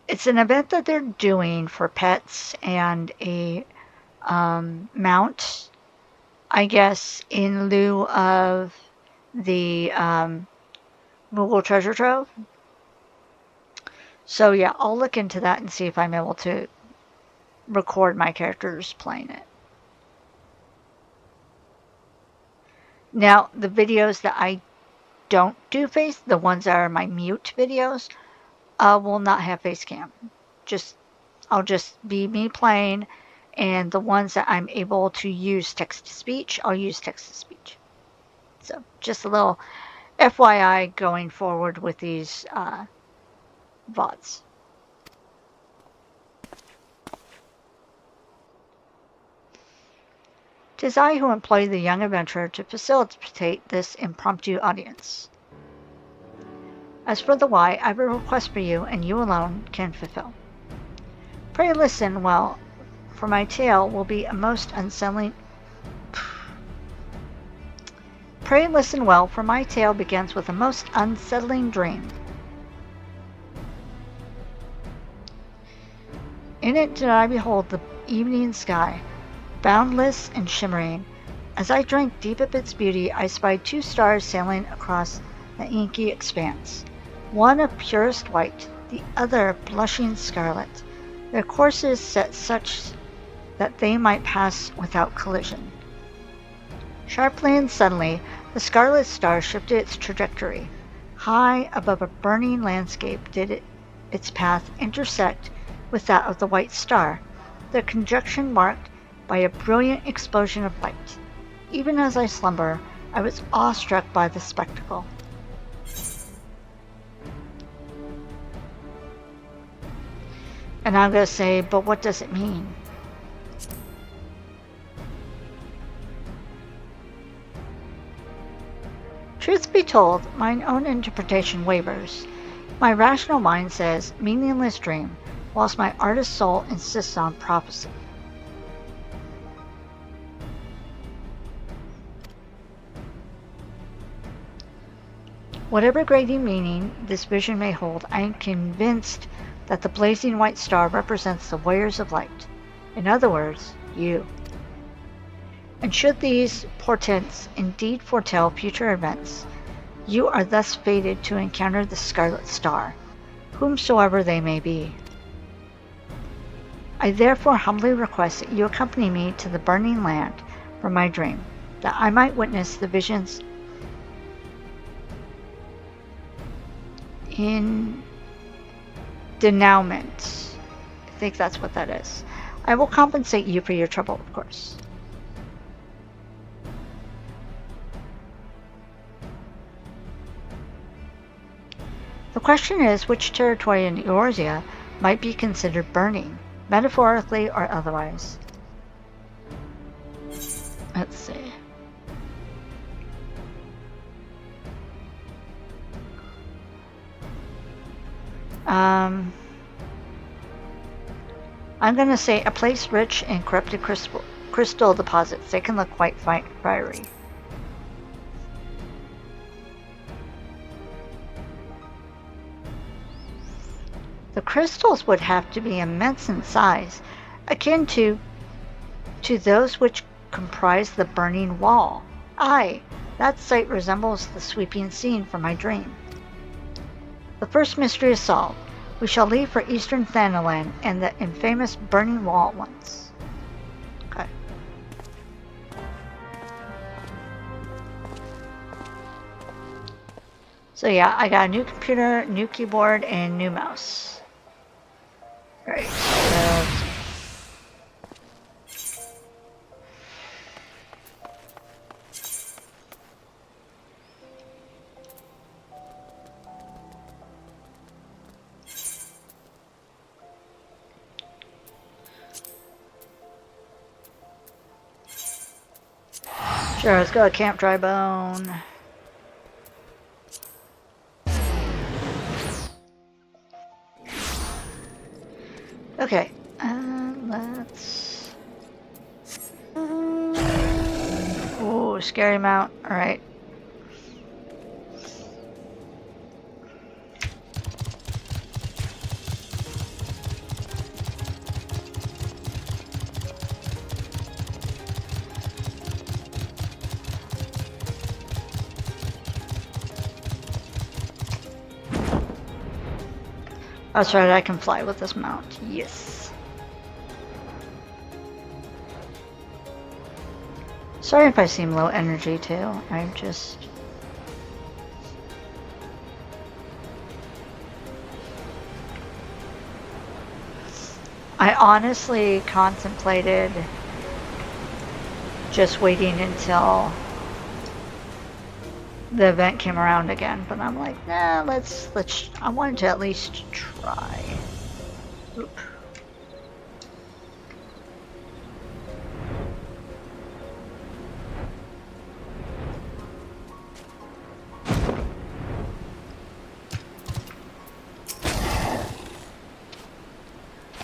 event that they're doing for pets and a mount, I guess, in lieu of the Moogle Treasure Trove. So yeah, I'll look into that and see if I'm able to record my characters playing it. Now, the videos that I don't do face, the ones that are my mute videos, will not have face cam. I'll just be me playing, and the ones that I'm able to use text to speech, I'll use text to speech. So just a little FYI going forward with these VODs. Tis I who employ the young adventurer to facilitate this impromptu audience. As for the why, I have a request for you, and you alone can fulfill. Pray listen well, for my tale will be a most unsettling. Pray listen well, for my tale begins with a most unsettling dream. In it did I behold the evening sky, boundless and shimmering. As I drank deep of its beauty, I spied 2 stars sailing across the inky expanse, one of purest white, the other blushing scarlet, their courses set such that they might pass without collision. Sharply and suddenly, the scarlet star shifted its trajectory. High above a burning landscape did its path intersect with that of the white star, their conjunction marked by a brilliant explosion of light. Even as I slumber, I was awestruck by the spectacle. And I'm going to say, but what does it mean? Truth be told, mine own interpretation wavers. My rational mind says meaningless dream, whilst my artist soul insists on prophecy. Whatever grading meaning this vision may hold, I am convinced that the blazing white star represents the warriors of light. In other words, you. And should these portents indeed foretell future events, you are thus fated to encounter the scarlet star, whomsoever they may be. I therefore humbly request that you accompany me to the burning land from my dream, that I might witness the visions in denouement. I think that's what that is. I will compensate you for your trouble, of course. The question is which territory in Eorzea might be considered burning, metaphorically or otherwise. Let's see. I'm going to say a place rich in corrupted crystal deposits. They can look quite fiery. The crystals would have to be immense in size, akin to those which comprise the burning wall. Aye, that sight resembles the sweeping scene from my dream. The first mystery is solved. We shall leave for Eastern Thanalan and the infamous burning wall at once. Okay. So yeah, I got a new computer, new keyboard, and new mouse. Alright, so sure, let's go to Camp Drybone. Okay, let's... Ooh, scary mount. Alright. That's right, I can fly with this mount. Yes. Sorry if I seem low energy too. I'm just... I honestly contemplated just waiting until the event came around again, but I'm like, nah, let's I wanted to at least try. Oop.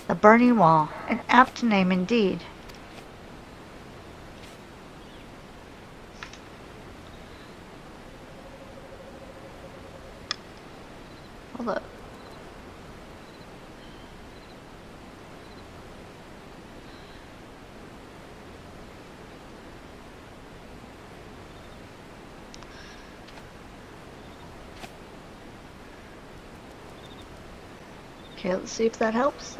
The Burning Wall, an apt name indeed. Hold up. Okay, let's see if that helps.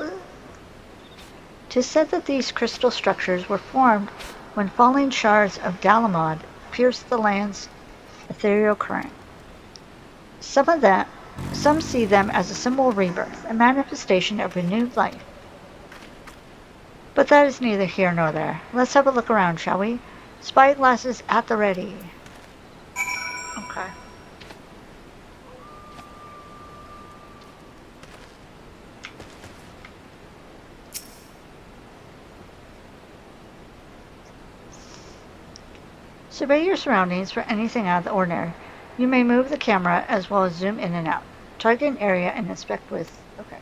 'Tis said that these crystal structures were formed when falling shards of Dalamod pierced the land's ethereal current. Some see them as a symbol of rebirth, a manifestation of renewed life. But that is neither here nor there. Let's have a look around, shall we? Spyglasses at the ready. Okay. Survey your surroundings for anything out of the ordinary. You may move the camera as well as zoom in and out. Target an area and inspect with... Okay.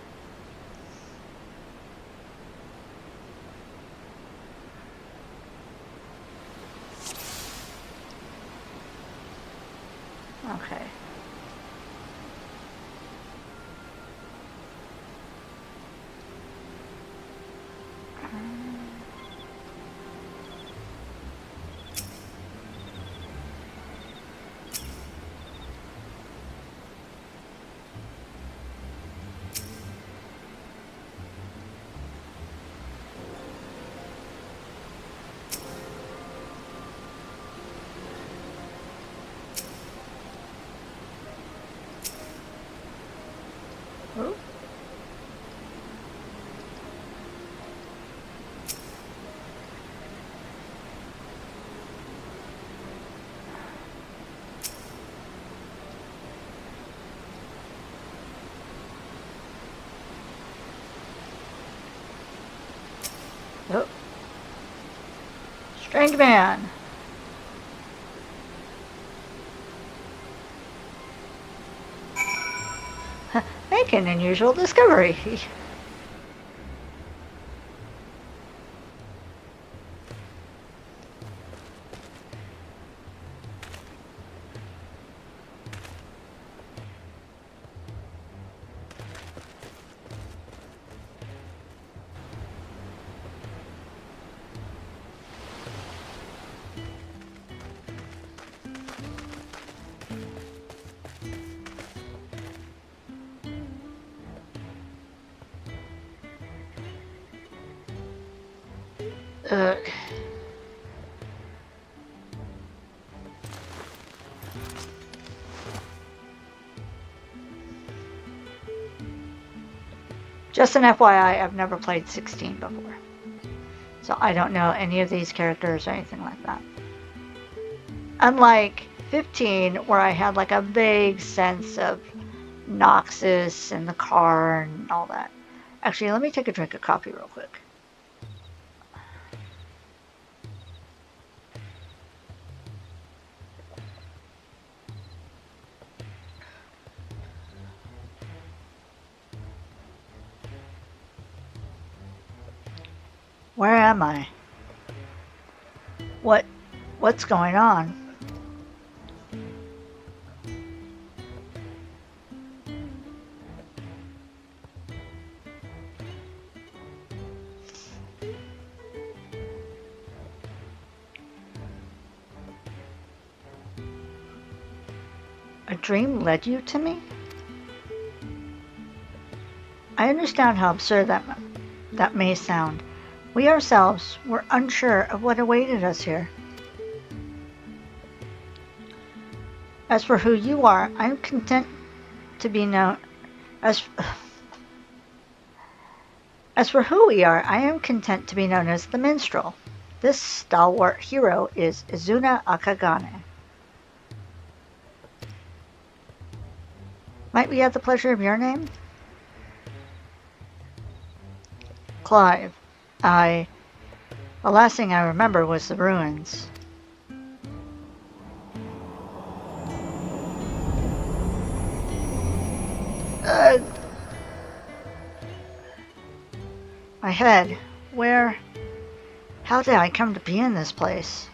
Okay. Oh. Oh. Strange man. Make an unusual discovery. Ugh. Just an FYI, I've never played 16 before. So I don't know any of these characters or anything like that. Unlike 15, where I had like a vague sense of Noxus and the car and all that. Actually, let me take a drink of coffee real quick. Where am I? What's going on? A dream led you to me? I understand how absurd that may sound. We ourselves were unsure of what awaited us here. As for who you are, I am content to be known as As for who we are, I am content to be known as the minstrel. This stalwart hero is Izuna Akagane. Might we have the pleasure of your name? Clive. The last thing I remember was the ruins. My head. How did I come to be in this place?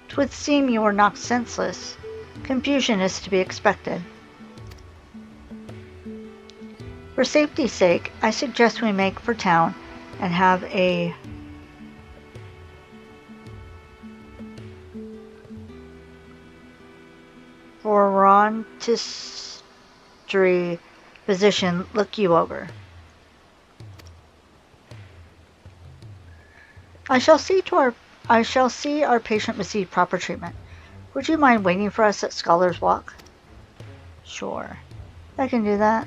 'Twould seem you were knocked senseless. Confusion is to be expected. For safety's sake, I suggest we make for town and have a frontistery physician look you over. I shall see our patient receive proper treatment. Would you mind waiting for us at Scholar's Walk? Sure. I can do that.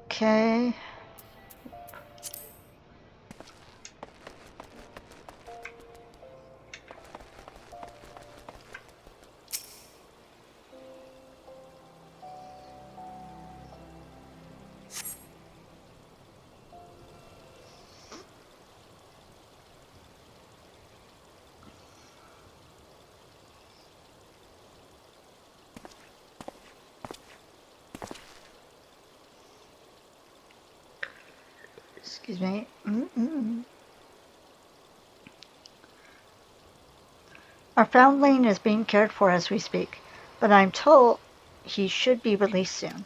Okay. Excuse me. Our foundling is being cared for as we speak, but I'm told he should be released soon.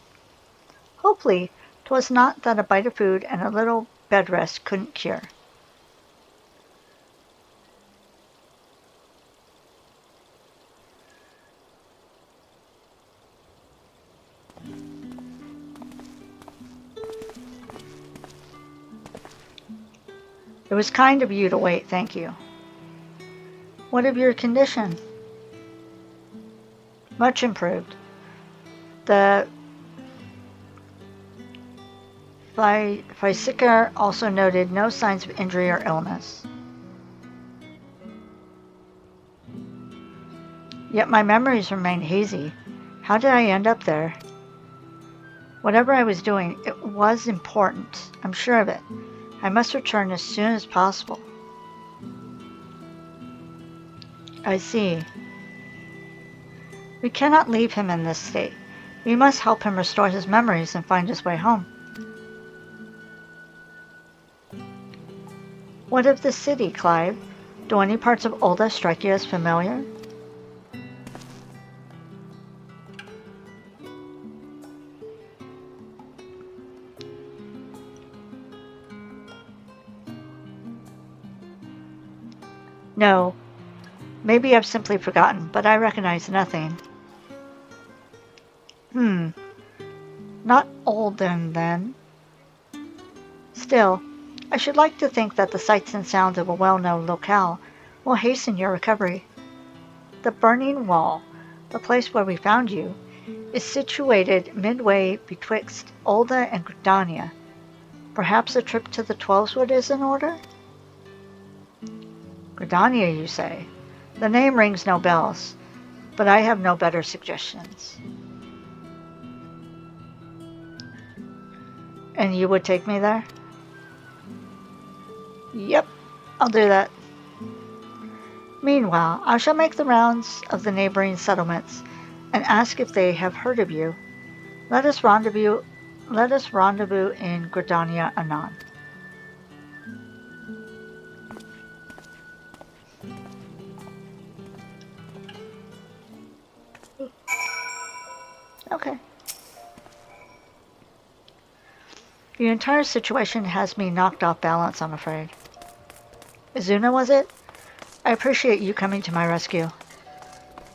Hopefully, 'twas not that a bite of food and a little bed rest couldn't cure. It was kind of you to wait, thank you. What of your condition? Much improved. The Fysiker also noted no signs of injury or illness. Yet my memories remain hazy. How did I end up there? Whatever I was doing, it was important. I'm sure of it. I must return as soon as possible. I see. We cannot leave him in this state. We must help him restore his memories and find his way home. What of the city, Clive? Do any parts of Ulda strike you as familiar? No. Maybe I've simply forgotten, but I recognize nothing. Not Ulden, then. Still, I should like to think that the sights and sounds of a well-known locale will hasten your recovery. The Burning Wall, the place where we found you, is situated midway betwixt Ulda and Gridania. Perhaps a trip to the Twelveswood is in order? Gridania, you say? The name rings no bells, but I have no better suggestions. And you would take me there? Yep, I'll do that. Meanwhile, I shall make the rounds of the neighboring settlements and ask if they have heard of you. Let us rendezvous in Gridania anon. Okay. The entire situation has me knocked off balance, I'm afraid. Izuna, was it? I appreciate you coming to my rescue.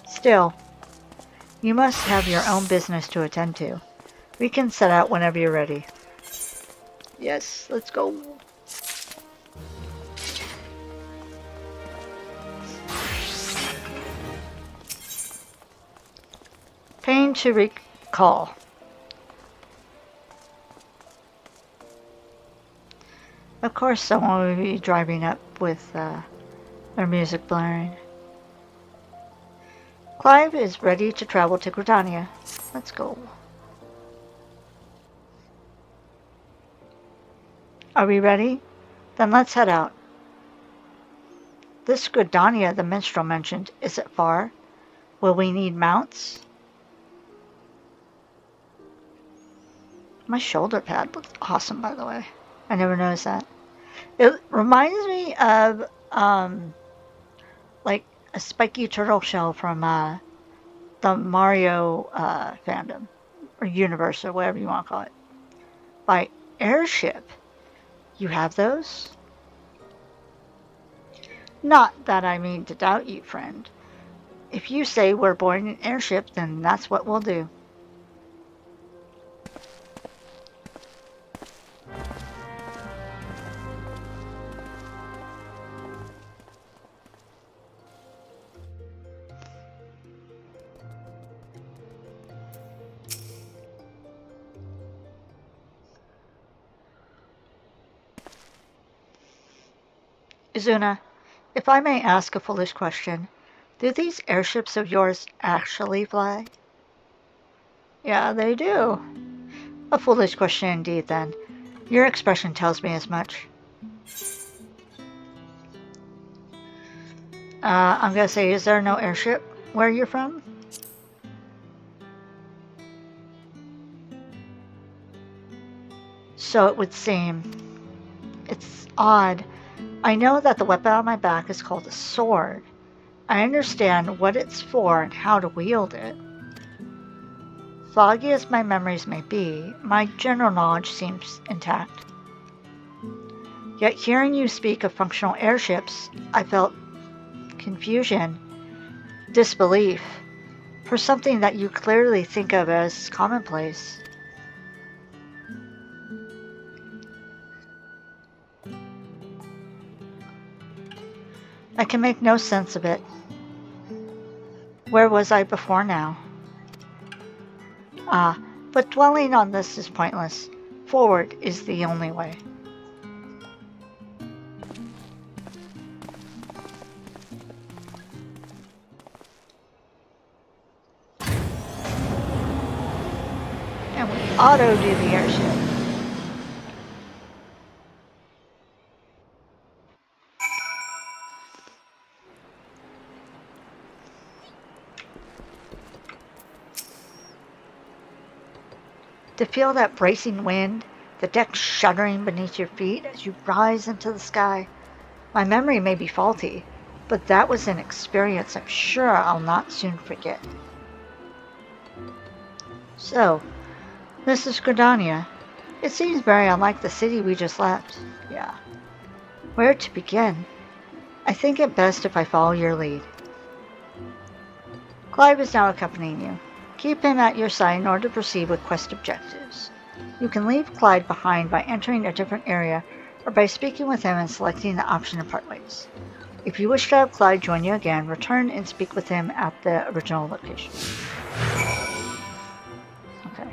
Still, you must have your own business to attend to. We can set out whenever you're ready. Yes, let's go. Pain to recall. Of course someone will be driving up with their music blaring. Clive is ready to travel to Gridania. Let's go. Are we ready? Then let's head out. This Gridania the minstrel mentioned, is it far? Will we need mounts? My shoulder pad looks awesome, by the way. I never noticed that. It reminds me of like a spiky turtle shell from the Mario fandom or universe or whatever you want to call it. By airship, you have those? Not that I mean to doubt you, friend. If you say we're boarding an airship, then that's what we'll do. Izuna, if I may ask a foolish question, do these airships of yours actually fly? Yeah, they do. A foolish question indeed, then. Your expression tells me as much. I'm gonna say, is there no airship where you're from? So it would seem. It's odd. I know that the weapon on my back is called a sword. I understand what it's for and how to wield it. Foggy as my memories may be, my general knowledge seems intact. Yet hearing you speak of functional airships, I felt confusion, disbelief, for something that you clearly think of as commonplace. I can make no sense of it. Where was I before now? Ah, but dwelling on this is pointless. Forward is the only way. And we auto do the airship. To feel that bracing wind, the deck shuddering beneath your feet as you rise into the sky. My memory may be faulty, but that was an experience I'm sure I'll not soon forget. So, this is Gridania. It seems very unlike the city we just left. Yeah. Where to begin? I think it best if I follow your lead. Clive is now accompanying you. Keep him at your side in order to proceed with quest objectives. You can leave Clyde behind by entering a different area or by speaking with him and selecting the option to part ways. If you wish to have Clyde join you again, return and speak with him at the original location. Okay.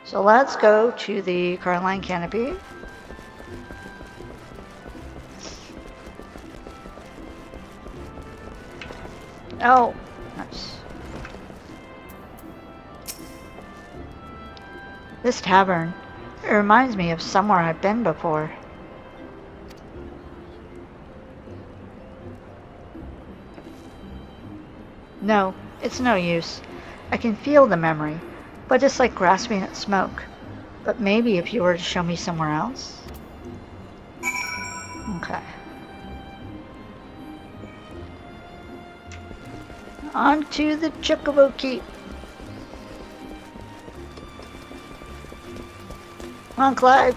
So let's go to the Carline Canopy. Oh, nice. This tavern, it reminds me of somewhere I've been before. No, it's no use. I can feel the memory, but it's like grasping at smoke. But maybe if you were to show me somewhere else? Okay. On to the Chocobo Keep. Come on, Clive.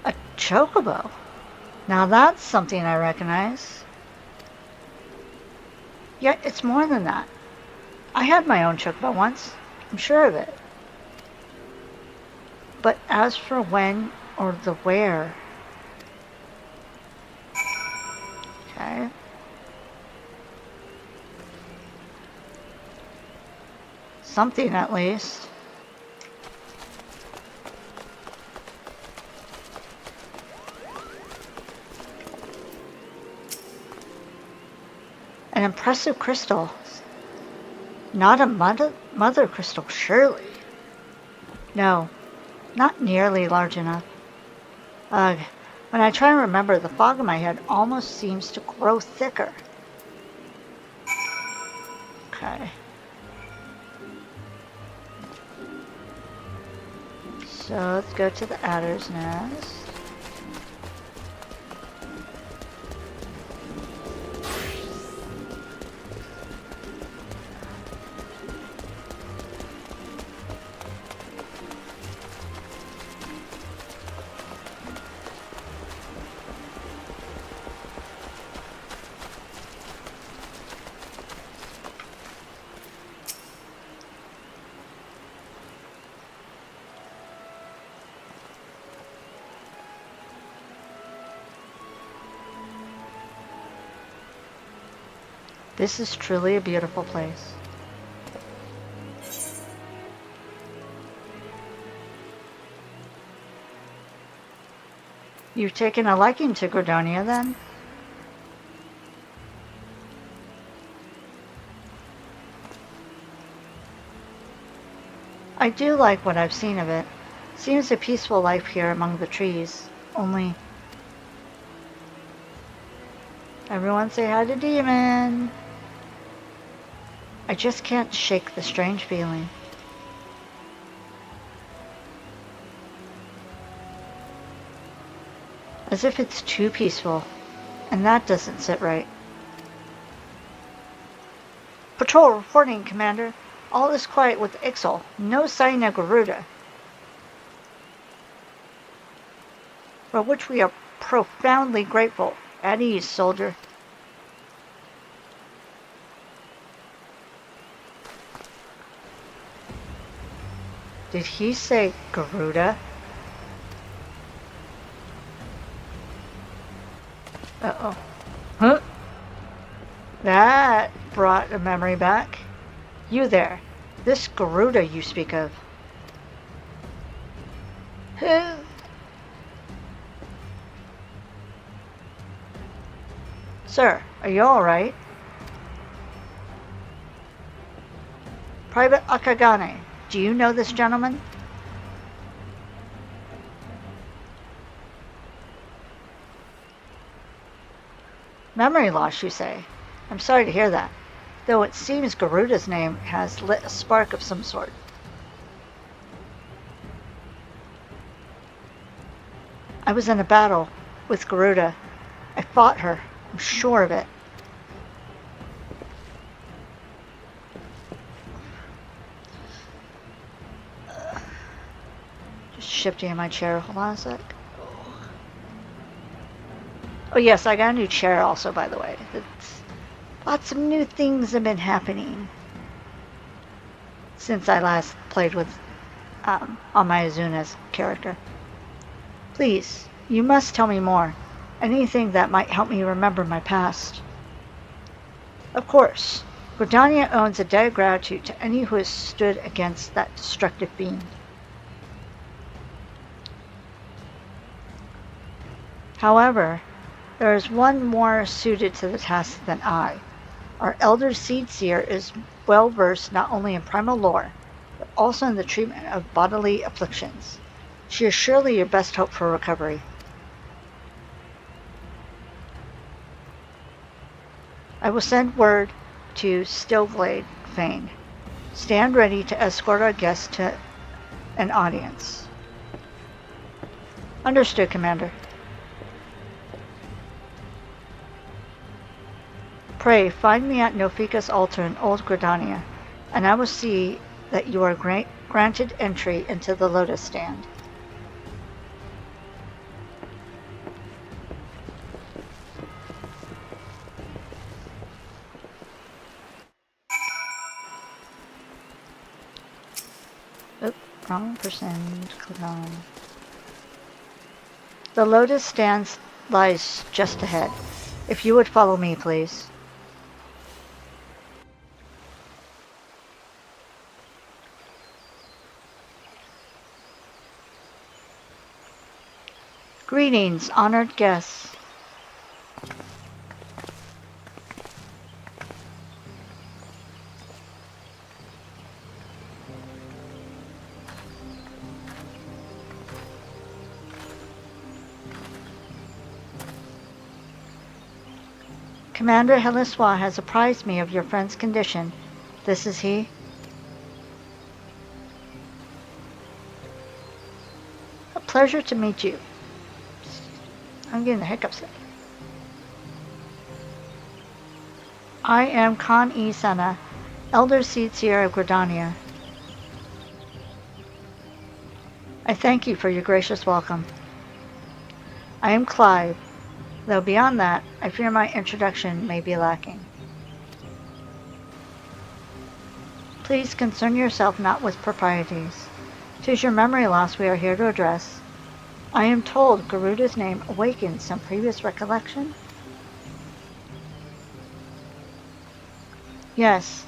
A chocobo. Now that's something I recognize. Yet it's more than that. I had my own chocobo once. I'm sure of it. But as for when or the where... Okay. Something at least. An impressive crystal. Not a mother crystal, surely. No, not nearly large enough. Ugh. When I try and remember, the fog in my head almost seems to grow thicker. Okay. So let's go to the adder's nest. This is truly a beautiful place. You've taken a liking to Gordonia, then? I do like what I've seen of it. Seems a peaceful life here among the trees. Only... Everyone say hi to Demon! I just can't shake the strange feeling. As if it's too peaceful, and that doesn't sit right. Patrol reporting, Commander. All is quiet with Ixal. No sign of Garuda. For which we are profoundly grateful. At ease, soldier. Did he say Garuda? Uh-oh. Huh? That brought a memory back. You there. This Garuda you speak of. Who? Sir, are you alright? Private Akagane, do you know this gentleman? Memory loss, you say? I'm sorry to hear that, though it seems Garuda's name has lit a spark of some sort. I was in a battle with Garuda. I fought her, I'm sure of it. Just shifting in my chair, hold on a sec. Oh yes, I got a new chair also, by the way. Lots of new things have been happening since I last played with on my Azuna's character. Please, you must tell me more. Anything that might help me remember my past. Of course, Gordania owns a debt of gratitude to any who has stood against that destructive fiend. However, there is one more suited to the task than I. Our elder Seed Seer is well versed not only in primal lore, but also in the treatment of bodily afflictions. She is surely your best hope for recovery. I will send word to Stillglade Fane. Stand ready to escort our guests to an audience. Understood, Commander. Pray, find me at Nofika's altar in Old Gridania, and I will see that you are granted entry into the Lotus Stand. Oop, wrong person. Click on. The Lotus Stand lies just ahead. If you would follow me, please. Greetings, honored guests. Commander Heliswa has apprised me of your friend's condition. This is he? A pleasure to meet you. I'm getting the hiccups. I am Khan E. Sana, Elder Seer of Gridania. I thank you for your gracious welcome. I am Clive, though beyond that, I fear my introduction may be lacking. Please concern yourself not with proprieties. 'Tis your memory loss we are here to address. I am told Garuda's name awakens some previous recollection? Yes,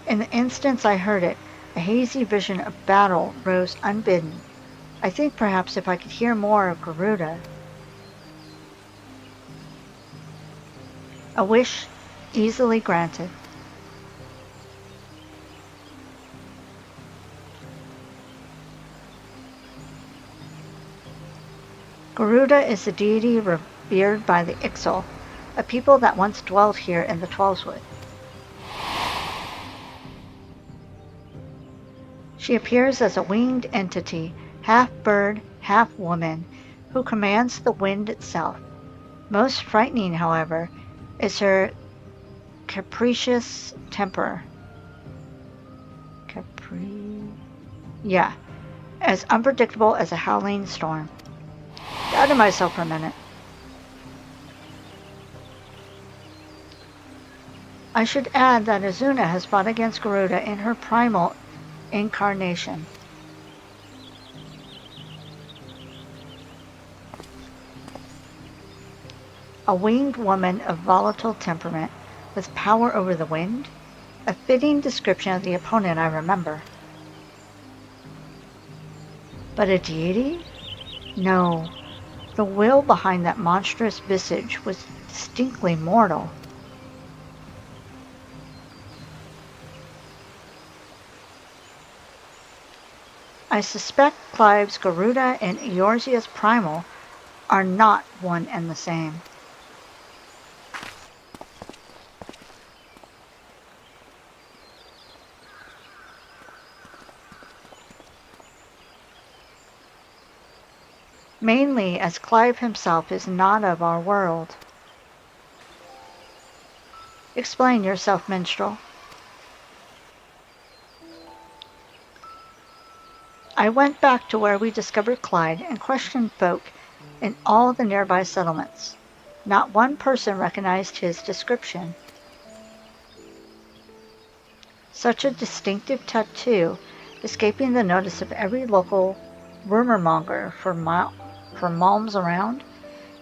in the instance I heard it, a hazy vision of battle rose unbidden. I think perhaps if I could hear more of Garuda. A wish easily granted. Garuda is the deity revered by the Ixal, a people that once dwelt here in the Twelveswood. She appears as a winged entity, half bird, half woman, who commands the wind itself. Most frightening, however, is her capricious temper. As unpredictable as a howling storm. Doubted myself for a minute. I should add that Azuna has fought against Garuda in her primal incarnation. A winged woman of volatile temperament, with power over the wind? A fitting description of the opponent I remember. But a deity? No. The will behind that monstrous visage was distinctly mortal. I suspect Clive's Garuda and Eorzea's Primal are not one and the same. Mainly as Clive himself is not of our world. Explain yourself, minstrel. I went back to where we discovered Clyde and questioned folk in all the nearby settlements. Not one person recognized his description. Such a distinctive tattoo, escaping the notice of every local rumor monger for malms around,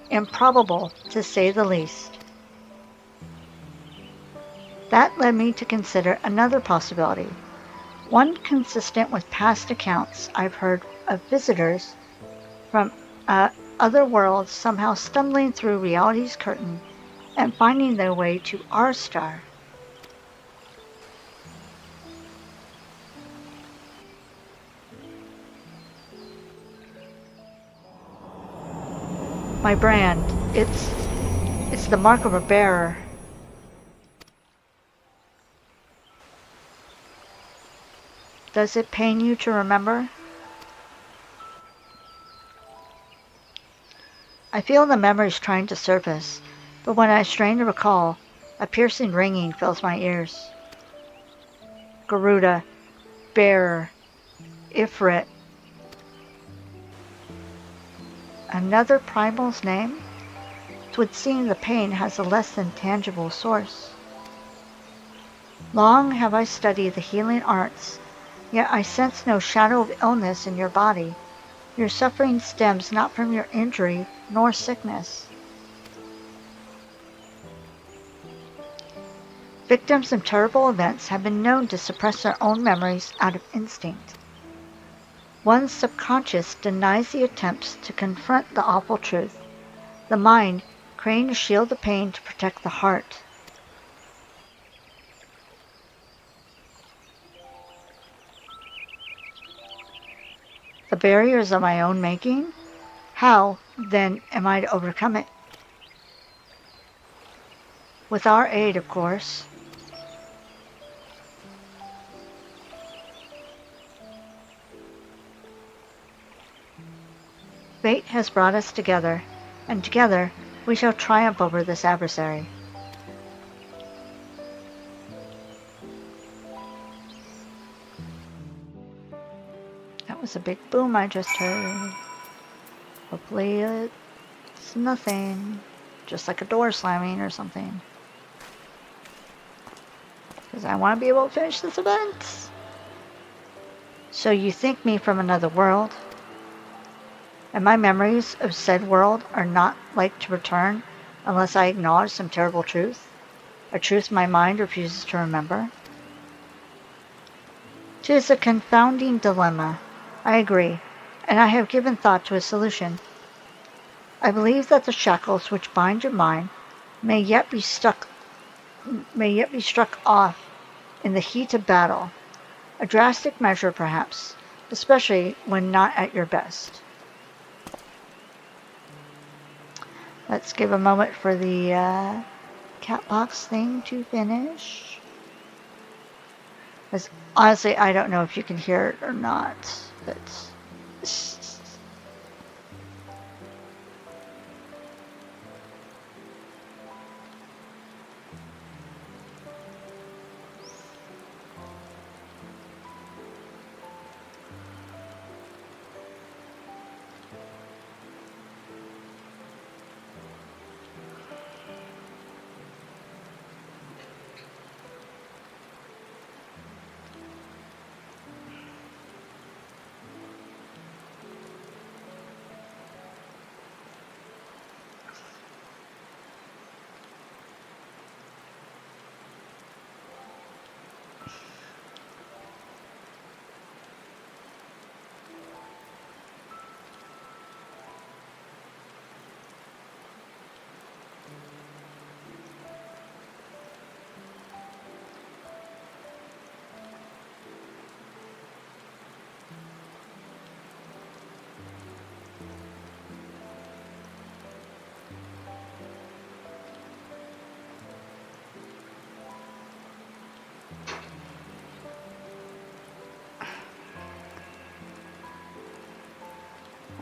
improbable to say the least. That led me to consider another possibility, one consistent with past accounts I've heard of visitors from other worlds somehow stumbling through reality's curtain and finding their way to our star. My brand, it's the mark of a bearer. Does it pain you to remember? I feel the memories trying to surface, but when I strain to recall, A piercing ringing fills my ears. Garuda, bearer, Ifrit. Another primal's name? 'Twould seem the pain has a less than tangible source. Long have I studied the healing arts, yet I sense no shadow of illness in your body. Your suffering stems not from your injury nor sickness. Victims of terrible events have been known to suppress their own memories out of instinct. One's subconscious denies the attempts to confront the awful truth, the mind creating to shield the pain to protect the heart. The barrier is of my own making? How, then, am I to overcome it? With our aid, of course. Fate has brought us together, and together we shall triumph over this adversary. That was a big boom I just heard. Hopefully it's nothing. Just like a door slamming or something. Because I want to be able to finish this event. So you think me from another world, and my memories of said world are not like to return unless I acknowledge some terrible truth, a truth my mind refuses to remember. 'Tis a confounding dilemma, I agree, and I have given thought to a solution. I believe that the shackles which bind your mind may yet be struck off in the heat of battle. A drastic measure, perhaps, especially when not at your best. Let's give a moment for the cat box thing to finish. Because honestly, I don't know if you can hear it or not, but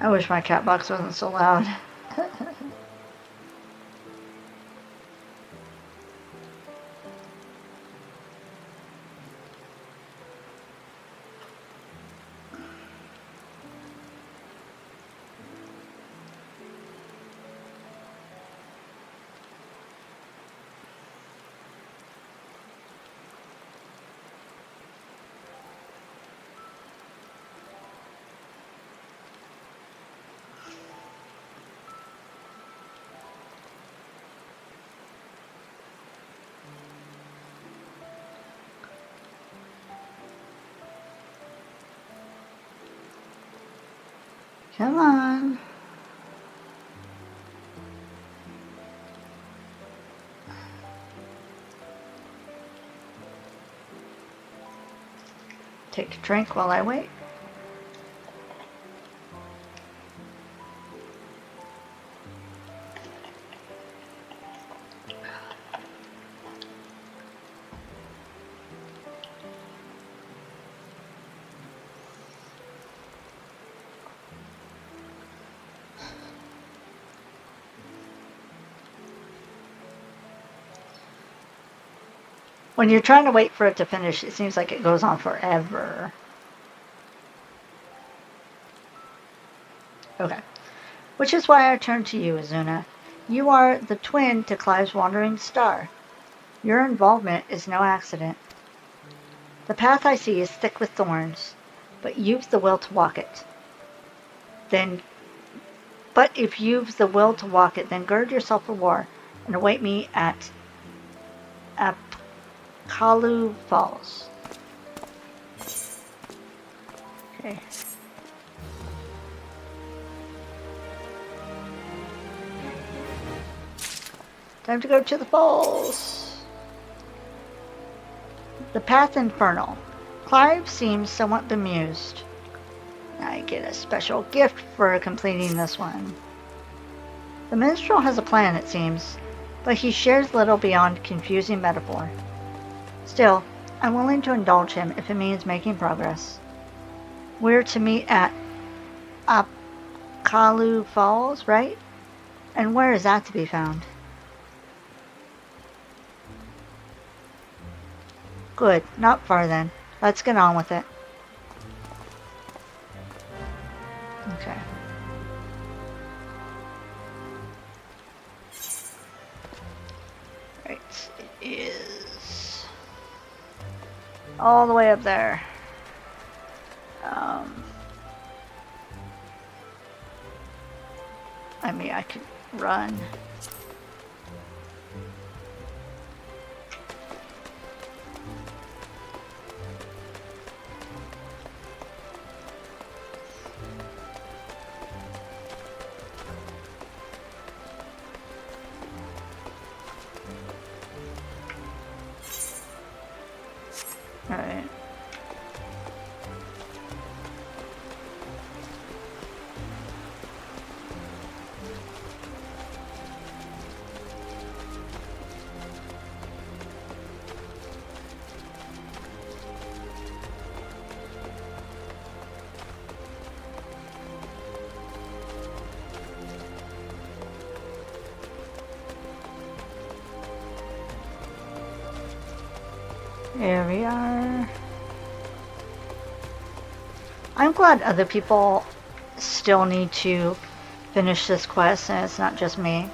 I wish my cat box wasn't so loud. Come on. Take a drink while I wait. When you're trying to wait for it to finish, it seems like it goes on forever. Okay. Which is why I turn to you, Azuna. You are the twin to Clive's wandering star. Your involvement is no accident. The path I see is thick with thorns, but you've the will to walk it. Then, but if you've the will to walk it, then gird yourself for war and await me at Apkalu Falls. Okay. Time to go to the falls. The path infernal. Clive seems somewhat bemused. I get a special gift for completing this one. The minstrel has a plan, it seems, but he shares little beyond confusing metaphor. Still, I'm willing to indulge him if it means making progress. We're to meet at Apkalu Falls, right? And where is that to be found? Good, not far then. Let's get on with it. Okay. Right, it is all the way up there. I mean, I could run. Alright. Here we are. I'm glad other people still need to finish this quest and it's not just me.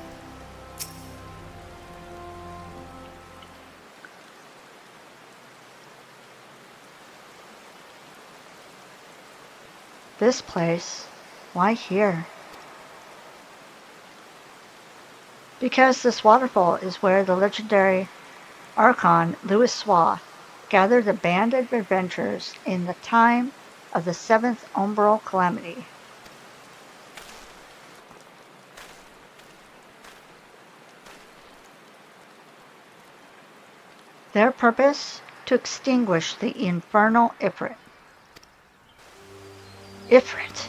This place? Why here? Because this waterfall is where the legendary Archon Louis Swa gathered a band of adventurers in the time of the 7th Umbral Calamity. Their purpose? To extinguish the infernal Ifrit. Ifrit?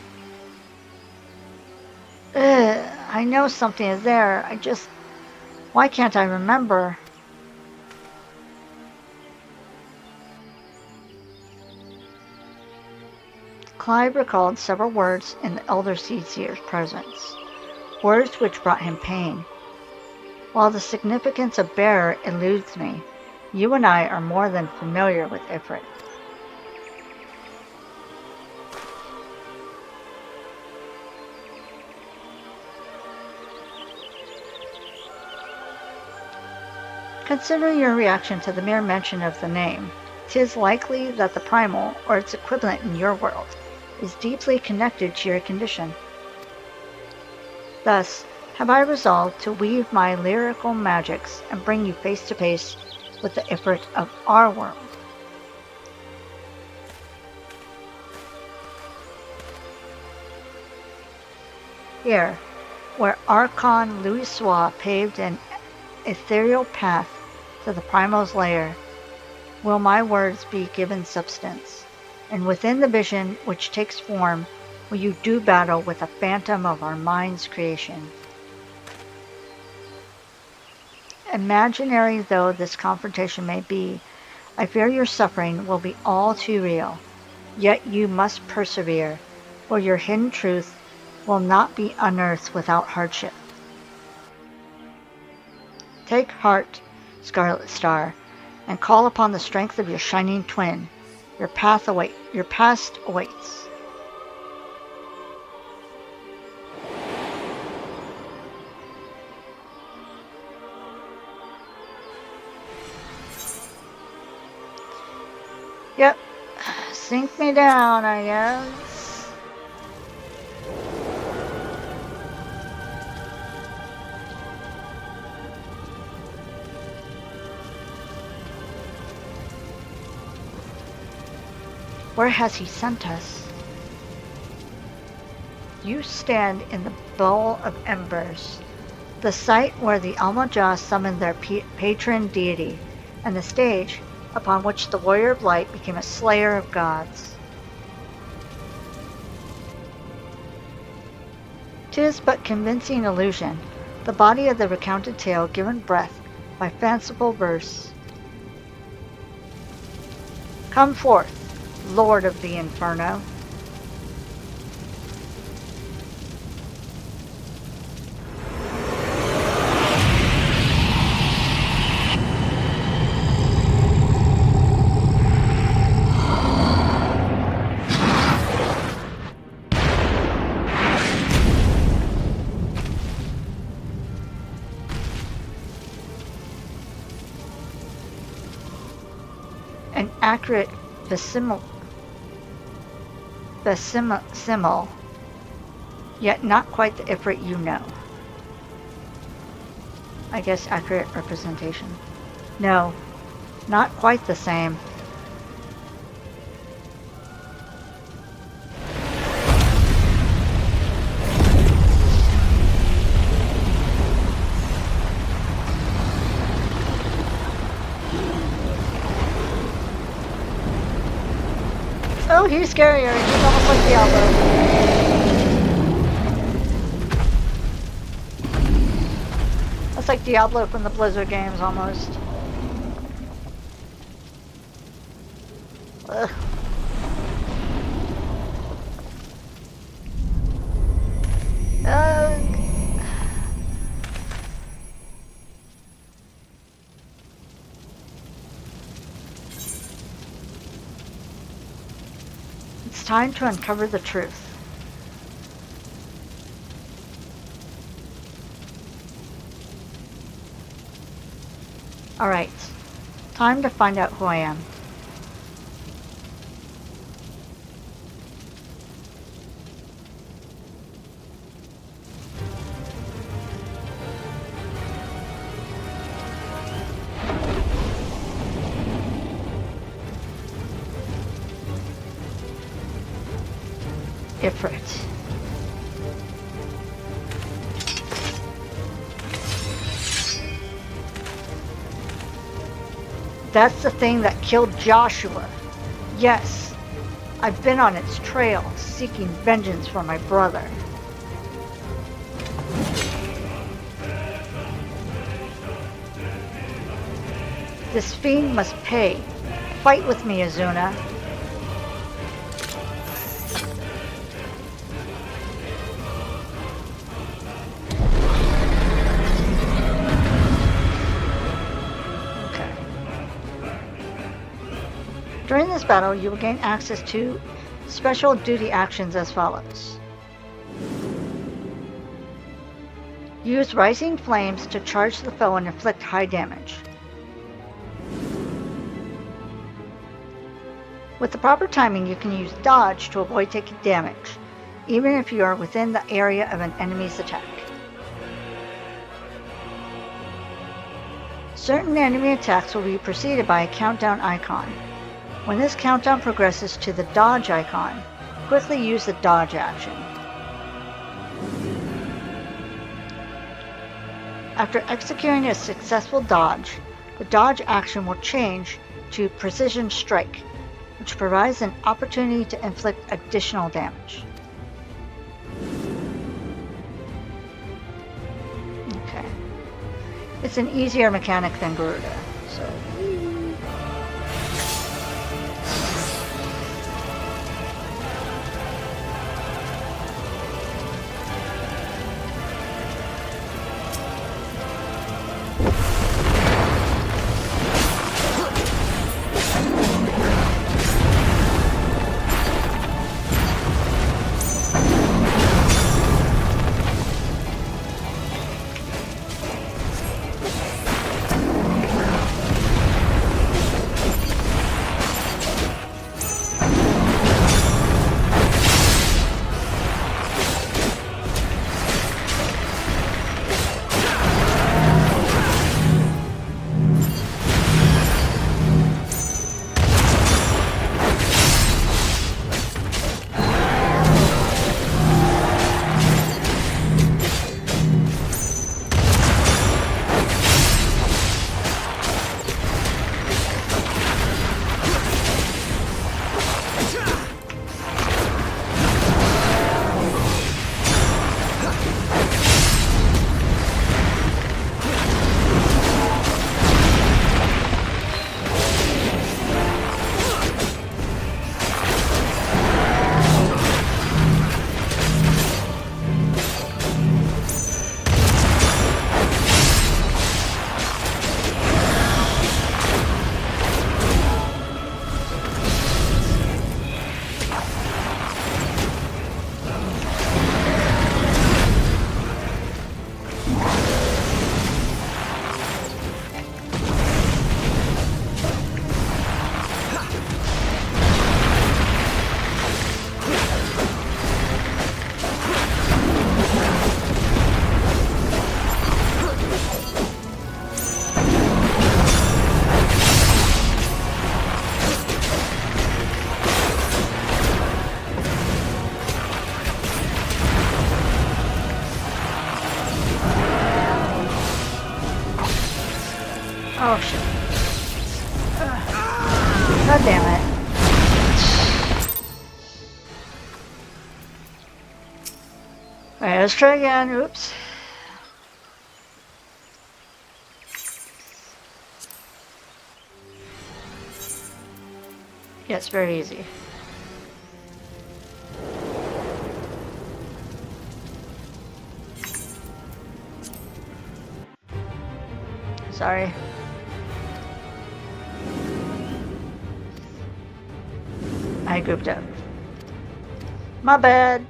I know something is there. Why can't I remember? Clive recalled several words in the Elder Seer's presence, words which brought him pain. While the significance of bearer eludes me, you and I are more than familiar with Ifrit. Considering your reaction to the mere mention of the name, 'tis likely that the primal, or its equivalent in your world, is deeply connected to your condition. Thus, have I resolved to weave my lyrical magics and bring you face to face with the Ifrit of our world. Here, where Archon Louis Swa paved an ethereal path to the primal's lair, will my words be given substance, and within the vision which takes form will you do battle with the phantom of our mind's creation. Imaginary though this confrontation may be, I fear your suffering will be all too real, yet you must persevere, for your hidden truth will not be unearthed without hardship. Take heart, Scarlet Star, and call upon the strength of your shining twin. Your past awaits. Yep. Sink me down, I guess. Where has he sent us? You stand in the bowl of embers, the site where the Almajah summoned their patron deity, and the stage upon which the warrior of light became a slayer of gods. 'Tis but convincing illusion, the body of the recounted tale given breath by fanciful verse. Come forth, Lord of the Inferno. An accurate facsimile, yet not quite the Ifrit you know. I guess accurate representation. No, not quite the same. Oh, he's scarier. He's almost like Diablo. That's like Diablo from the Blizzard games, almost. Ugh. Ugh. It's time to uncover the truth. Alright, time to find out who I am. Ifrit. That's the thing that killed Joshua. Yes, I've been on its trail, seeking vengeance for my brother. This fiend must pay. Fight with me, Azuna. During this battle, you will gain access to special duty actions as follows. Use Rising Flames to charge the foe and inflict high damage. With the proper timing, you can use Dodge to avoid taking damage, even if you are within the area of an enemy's attack. Certain enemy attacks will be preceded by a countdown icon. When this countdown progresses to the dodge icon, quickly use the dodge action. After executing a successful dodge, the dodge action will change to Precision Strike, which provides an opportunity to inflict additional damage. Okay. It's an easier mechanic than Garuda, so... God damn it. Alright, let's try again. Oops. Yeah, it's very easy. Sorry. I grouped up. My bad.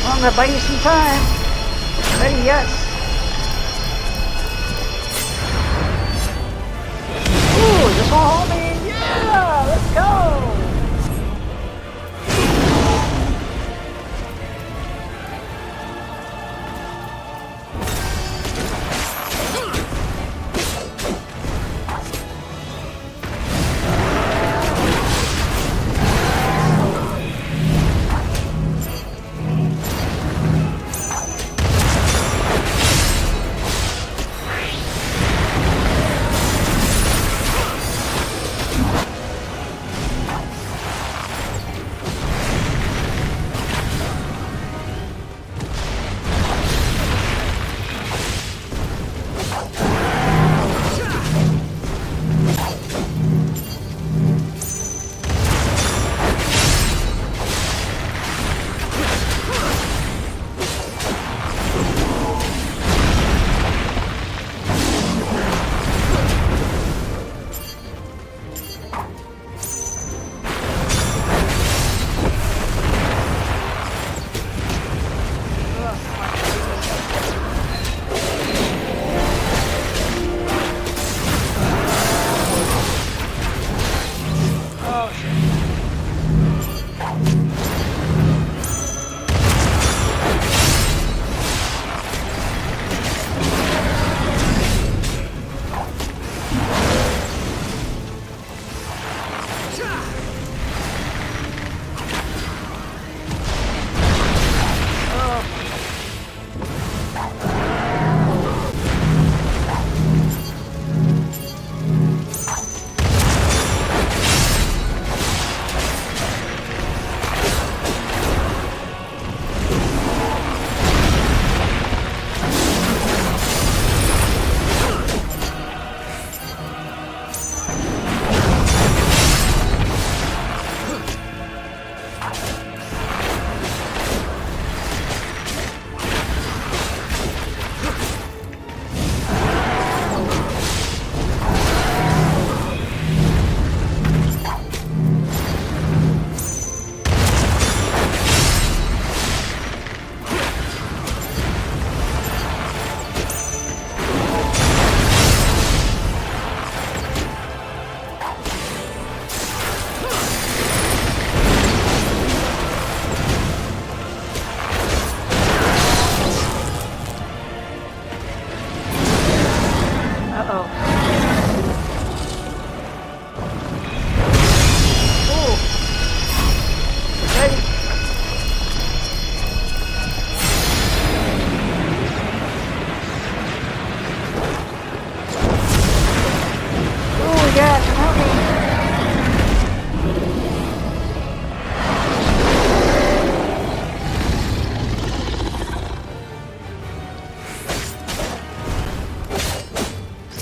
I'm gonna buy you some time. Ready? Yes.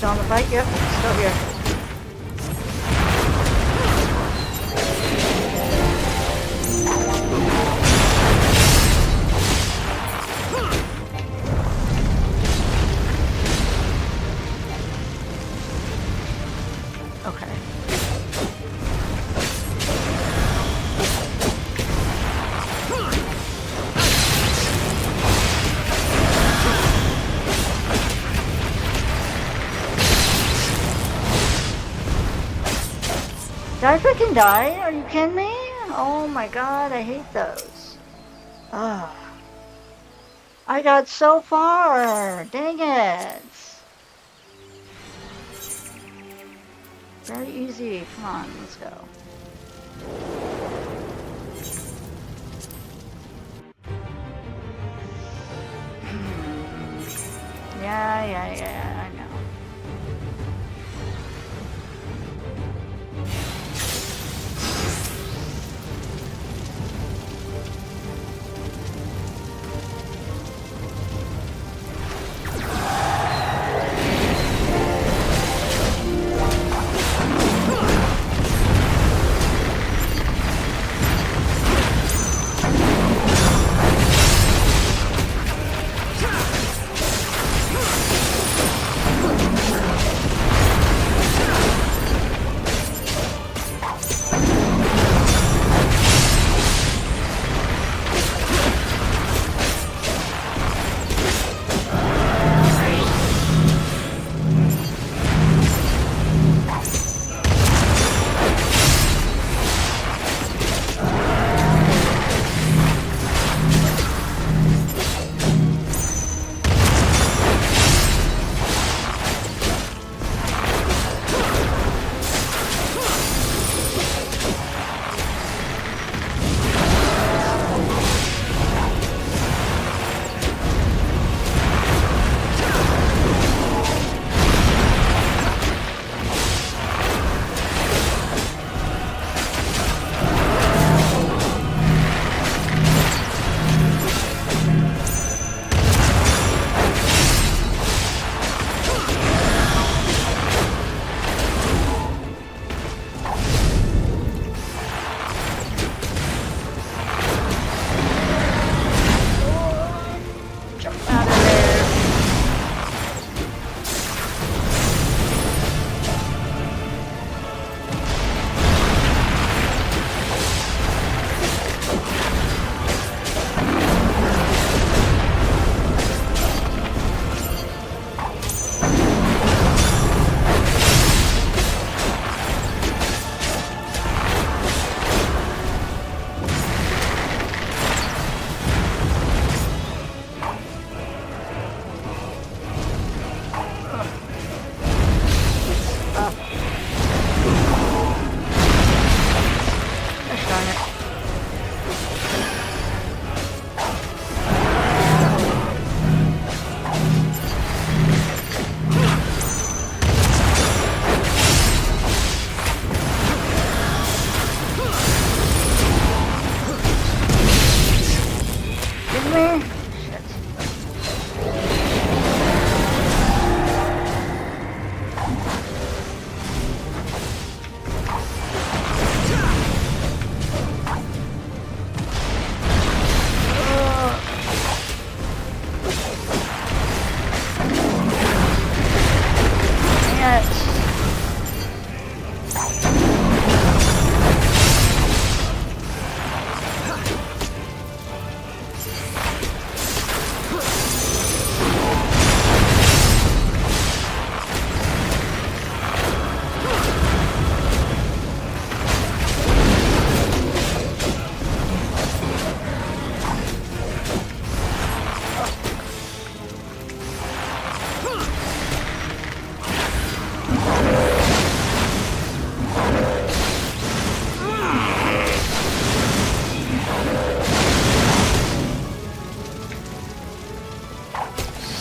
still in the fight? Yep, still here. Okay. Did I freaking die? Are you kidding me? Oh my god, I hate those. Ugh. I got so far! Dang it! Very easy. Come on, let's go. Yeah, I know.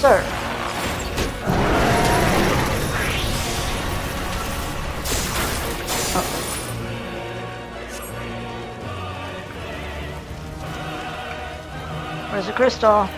sir. Oh. Where's the crystal?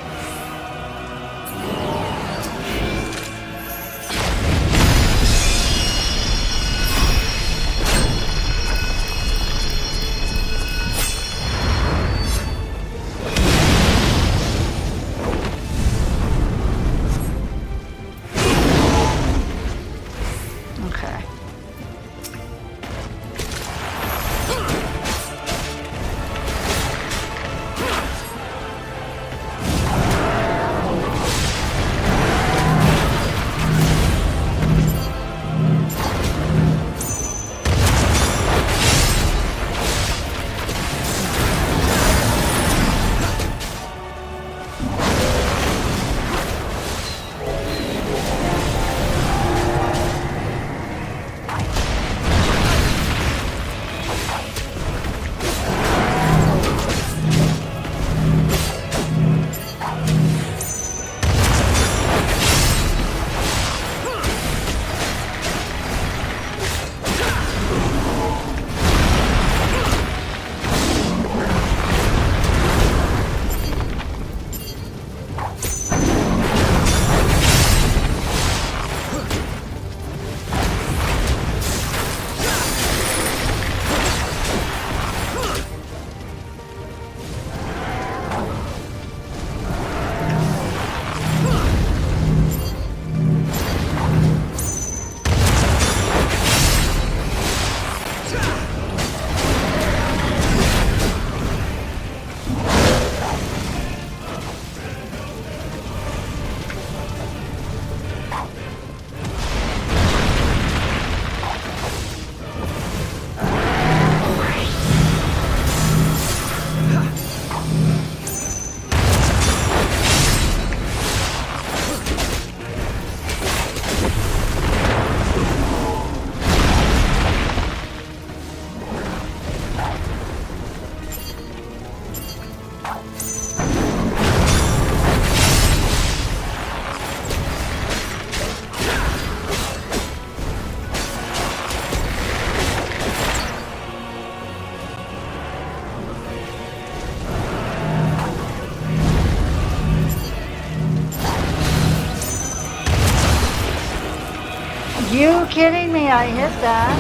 You kidding me? I hit that.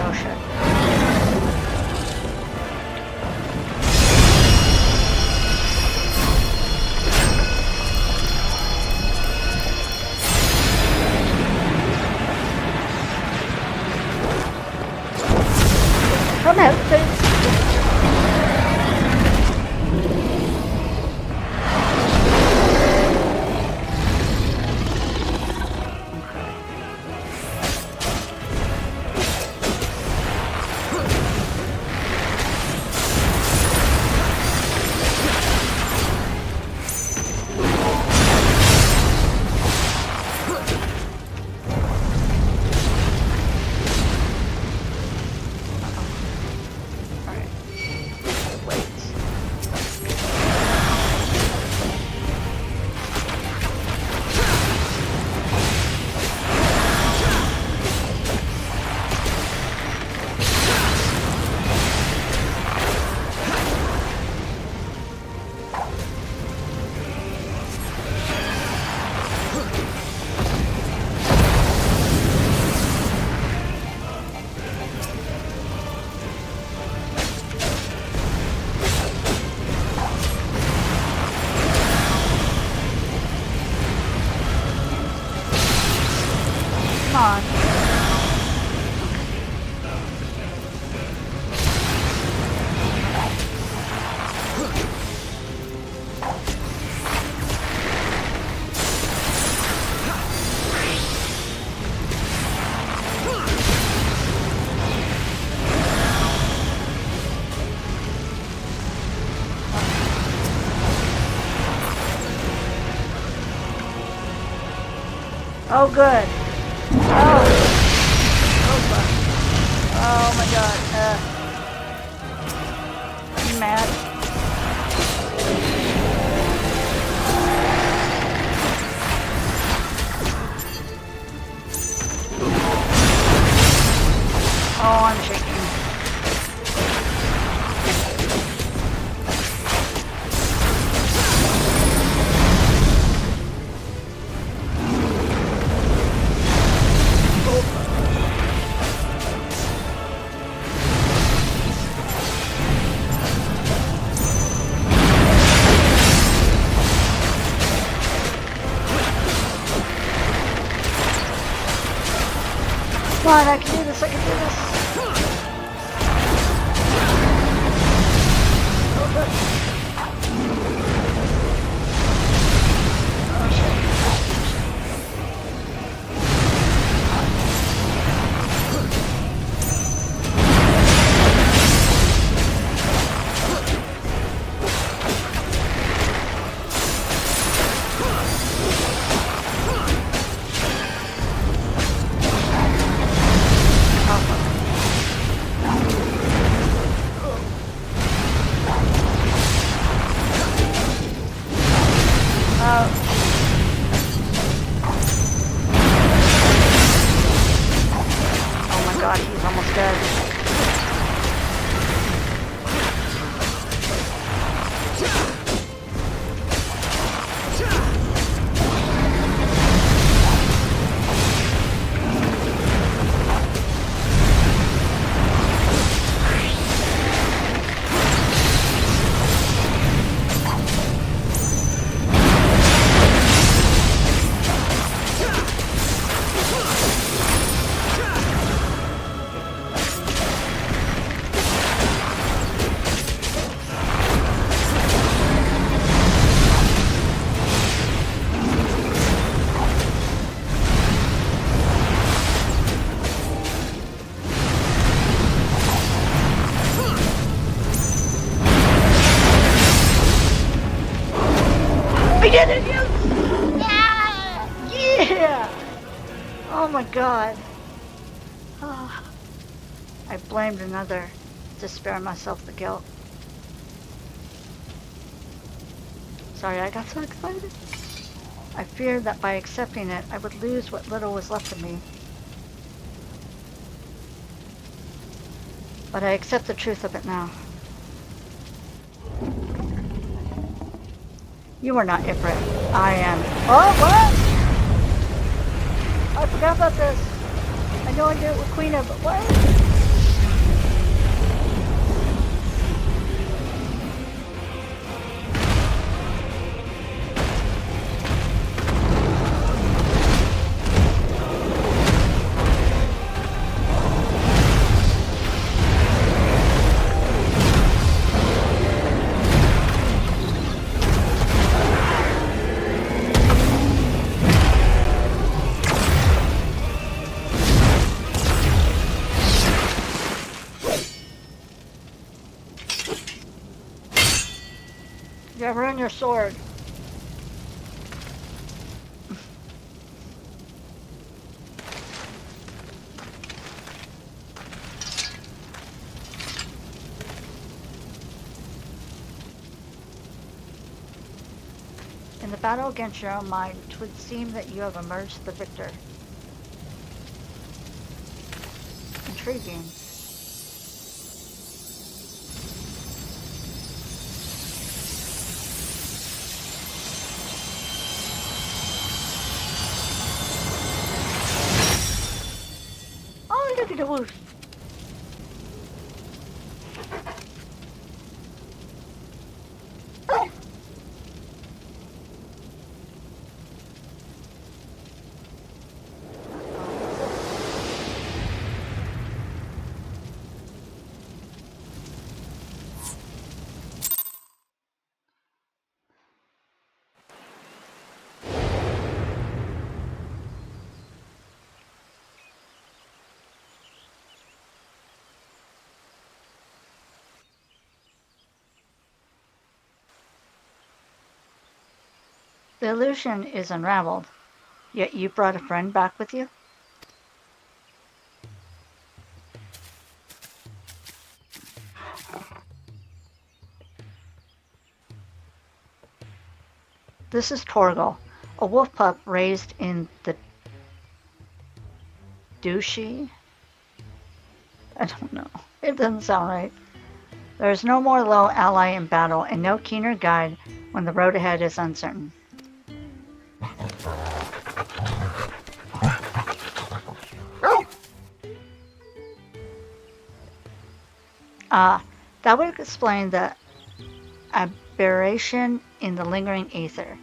Oh shit. Come out, please. Come on. Oh, good. Oh. Oh, fuck. Oh my god. I'm mad. Oh, I'm shaking. Come on, I can do this, I can do this. Oh, good. Oh, shit. Oh my god, he's almost dead. I did it! Yeah! Yeah! Oh my god. Oh, I blamed another to spare myself the guilt. Sorry, I got so excited. I feared that by accepting it, I would lose what little was left of me. But I accept the truth of it now. You are not Ifrit. I am. Oh, what? I forgot about this. I know I did it with Queena, but what? You have ruined your sword. In the battle against your own mind, it would seem that you have emerged the victor. Intriguing. Oh, look at the wolf. The illusion is unraveled, yet you brought a friend back with you? This is Torgal, a wolf pup raised in the Duchy? I don't know. It doesn't sound right. There is no more low ally in battle and no keener guide when the road ahead is uncertain. That would explain the aberration in the lingering aether.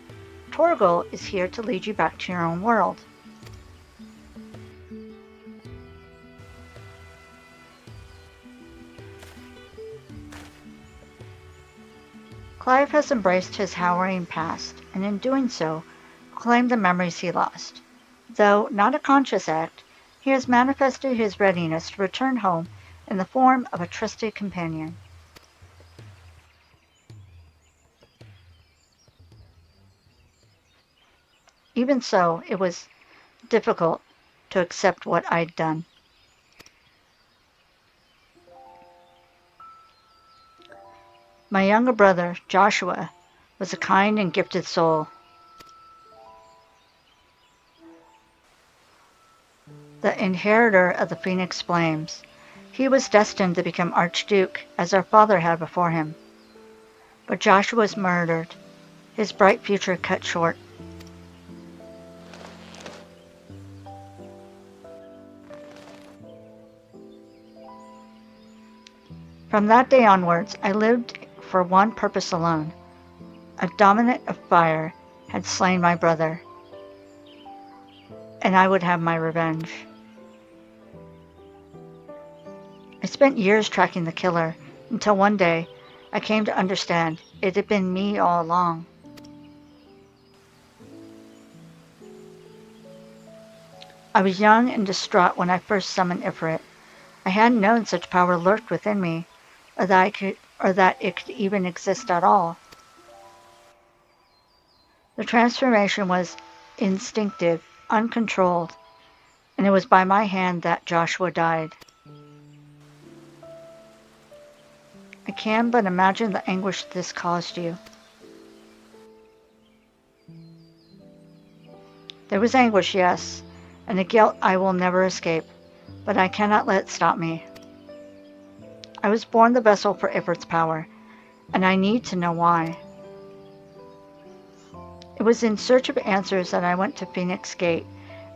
Torgal is here to lead you back to your own world. Clive has embraced his harrowing past, and in doing so, claimed the memories he lost. Though not a conscious act, he has manifested his readiness to return home in the form of a trusted companion. Even so, it was difficult to accept what I'd done. My younger brother, Joshua, was a kind and gifted soul. The inheritor of the Phoenix Flames. He was destined to become Archduke, as our father had before him. But Joshua was murdered, his bright future cut short. From that day onwards, I lived for one purpose alone. A dominant of fire had slain my brother, and I would have my revenge. I spent years tracking the killer, until one day I came to understand it had been me all along. I was young and distraught when I first summoned Ifrit. I hadn't known such power lurked within me, or that it could even exist at all. The transformation was instinctive, uncontrolled, and it was by my hand that Joshua died. can but imagine the anguish this caused you. There was anguish, yes, and a guilt I will never escape, but I cannot let it stop me. I was born the vessel for Ifrit's power, and I need to know why. It was in search of answers that I went to Phoenix Gate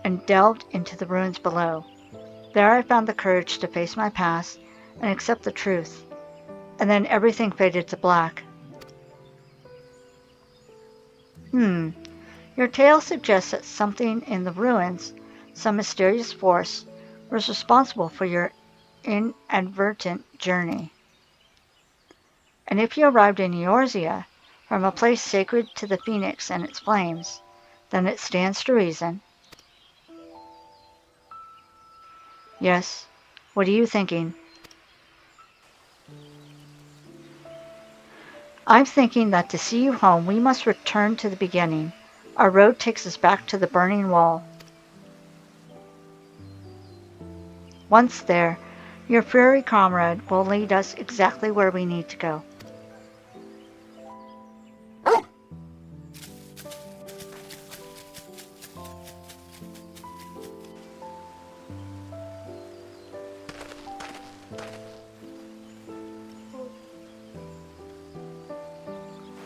and delved into the ruins below. There I found the courage to face my past and accept the truth, and then everything faded to black. Your tale suggests that something in the ruins, some mysterious force, was responsible for your inadvertent journey. And if you arrived in Eorzea, from a place sacred to the Phoenix and its flames, then it stands to reason. Yes, what are you thinking? I'm thinking that to see you home, we must return to the beginning. Our road takes us back to the burning wall. Once there, your furry comrade will lead us exactly where we need to go.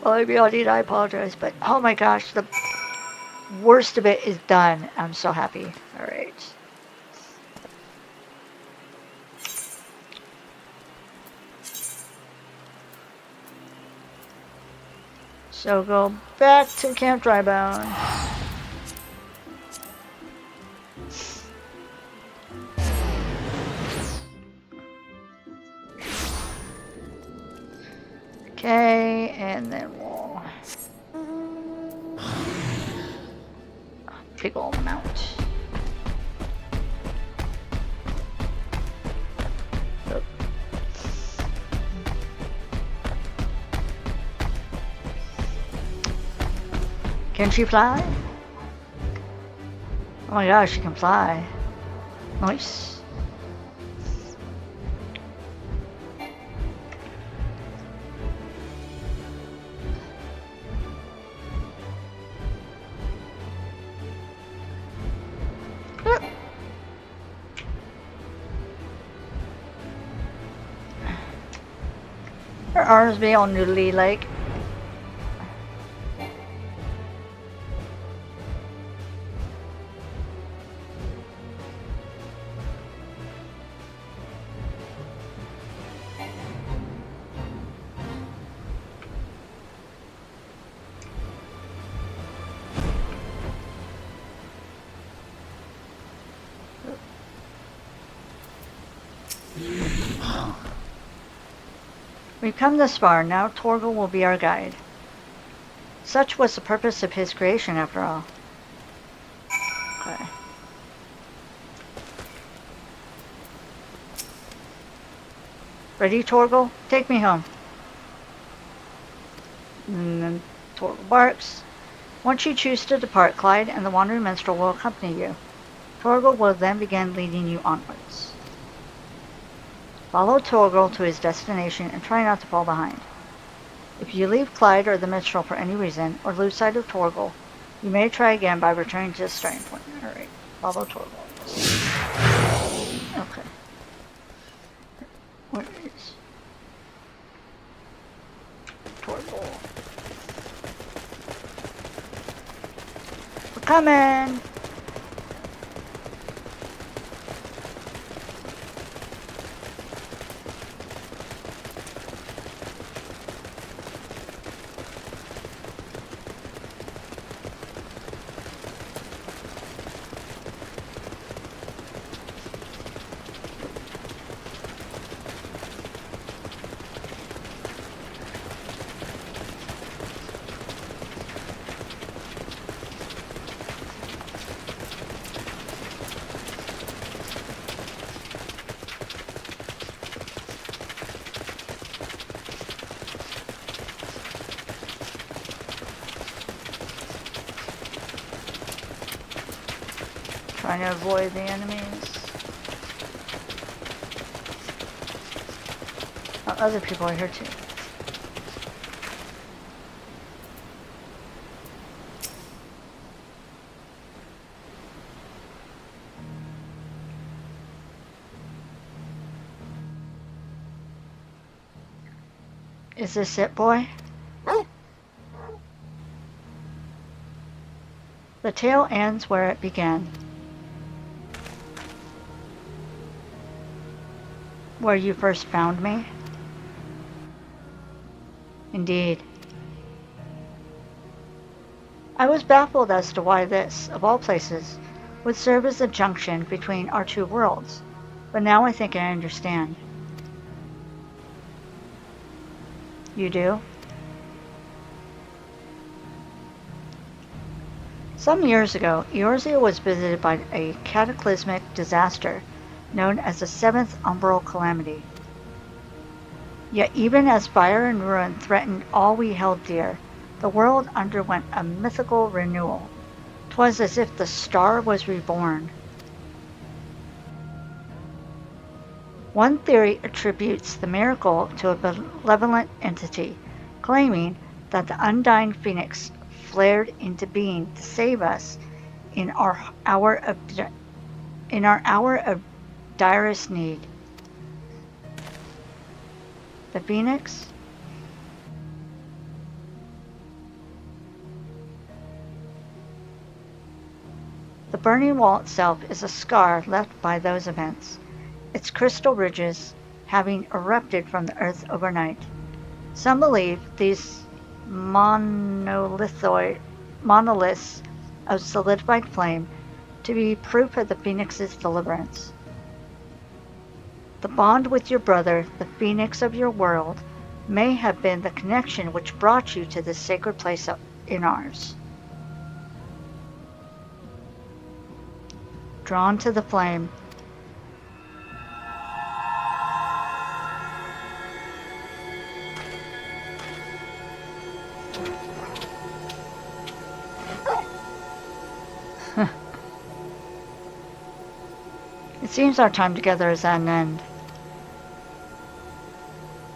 Well, everybody, I apologize, but oh my gosh, the worst of it is done. I'm so happy. All right. So go back to Camp Drybone. Okay, and then we'll big old mount. Oh. Can she fly? Oh my gosh, she can fly. Nice. Her arms be all noodly like. We've come this far, now Torgal will be our guide. Such was the purpose of his creation, after all. Okay. Ready, Torgal? Take me home. And then Torgal barks. Once you choose to depart, Clyde and the Wandering Minstrel will accompany you. Torgal will then begin leading you onwards. Follow Torgal to his destination and try not to fall behind. If you leave Clyde or the Minstrel for any reason, or lose sight of Torgal, you may try again by returning to the starting point. Alright, follow Torgal. Okay. Where is Torgal? We're coming! Trying to avoid the enemies. Oh, other people are here too. Is this it, boy? The tale ends where it began. Where you first found me? Indeed. I was baffled as to why this, of all places, would serve as a junction between our two worlds, but now I think I understand. You do? Some years ago, Eorzea was visited by a cataclysmic disaster known as the Seventh Umbral Calamity. Yet even as fire and ruin threatened all we held dear, the world underwent a mythical renewal. 'Twas as if the star was reborn. One theory attributes the miracle to a benevolent entity, claiming that the undying phoenix flared into being to save us in our hour of direst need. The phoenix? The burning wall itself is a scar left by those events, its crystal ridges having erupted from the earth overnight. Some believe these monoliths of solidified flame to be proof of the phoenix's deliverance. The bond with your brother, the phoenix of your world, may have been the connection which brought you to this sacred place in ours. Drawn to the flame, it seems our time together is at an end.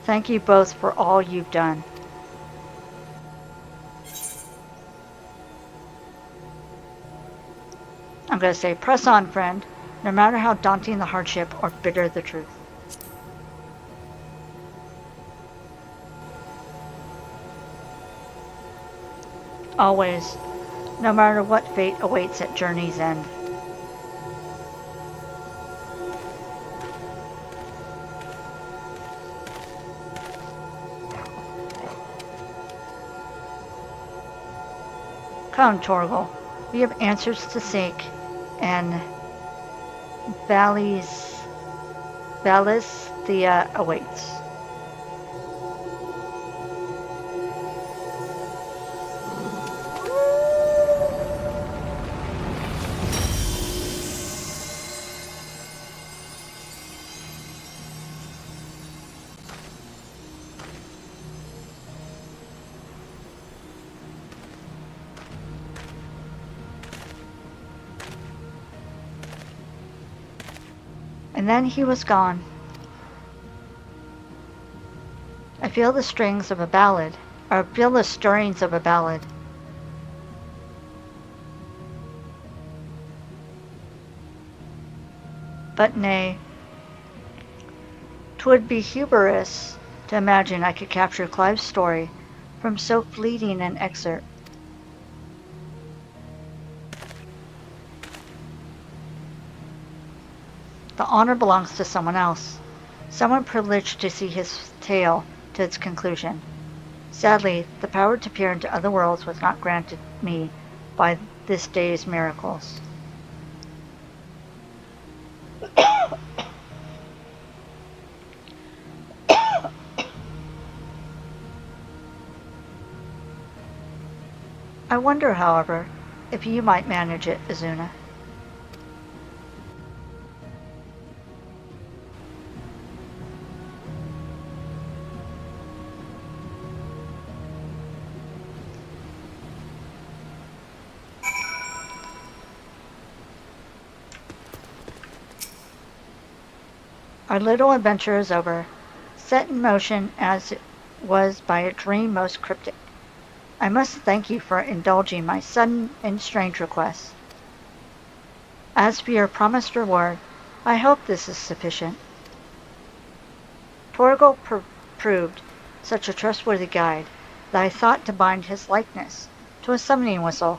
Thank you both for all you've done. I'm going to say, press on, friend, no matter how daunting the hardship or bitter the truth. Always, no matter what fate awaits at journey's end. Come, Torgal, we have answers to seek, and Valisthea awaits. And then he was gone. I feel the strings of a ballad, or feel the stirrings of a ballad. But nay, 'twould be hubris to imagine I could capture Clive's story from so fleeting an excerpt. The honor belongs to someone else, someone privileged to see his tale to its conclusion. Sadly, the power to peer into other worlds was not granted me by this day's miracles. I wonder, however, if you might manage it, Azuna. Our little adventure is over. set in motion as it was by a dream most cryptic. I must thank you for indulging my sudden and strange request. As for your promised reward, I hope this is sufficient. Torgal proved such a trustworthy guide that I thought to bind his likeness to a summoning whistle.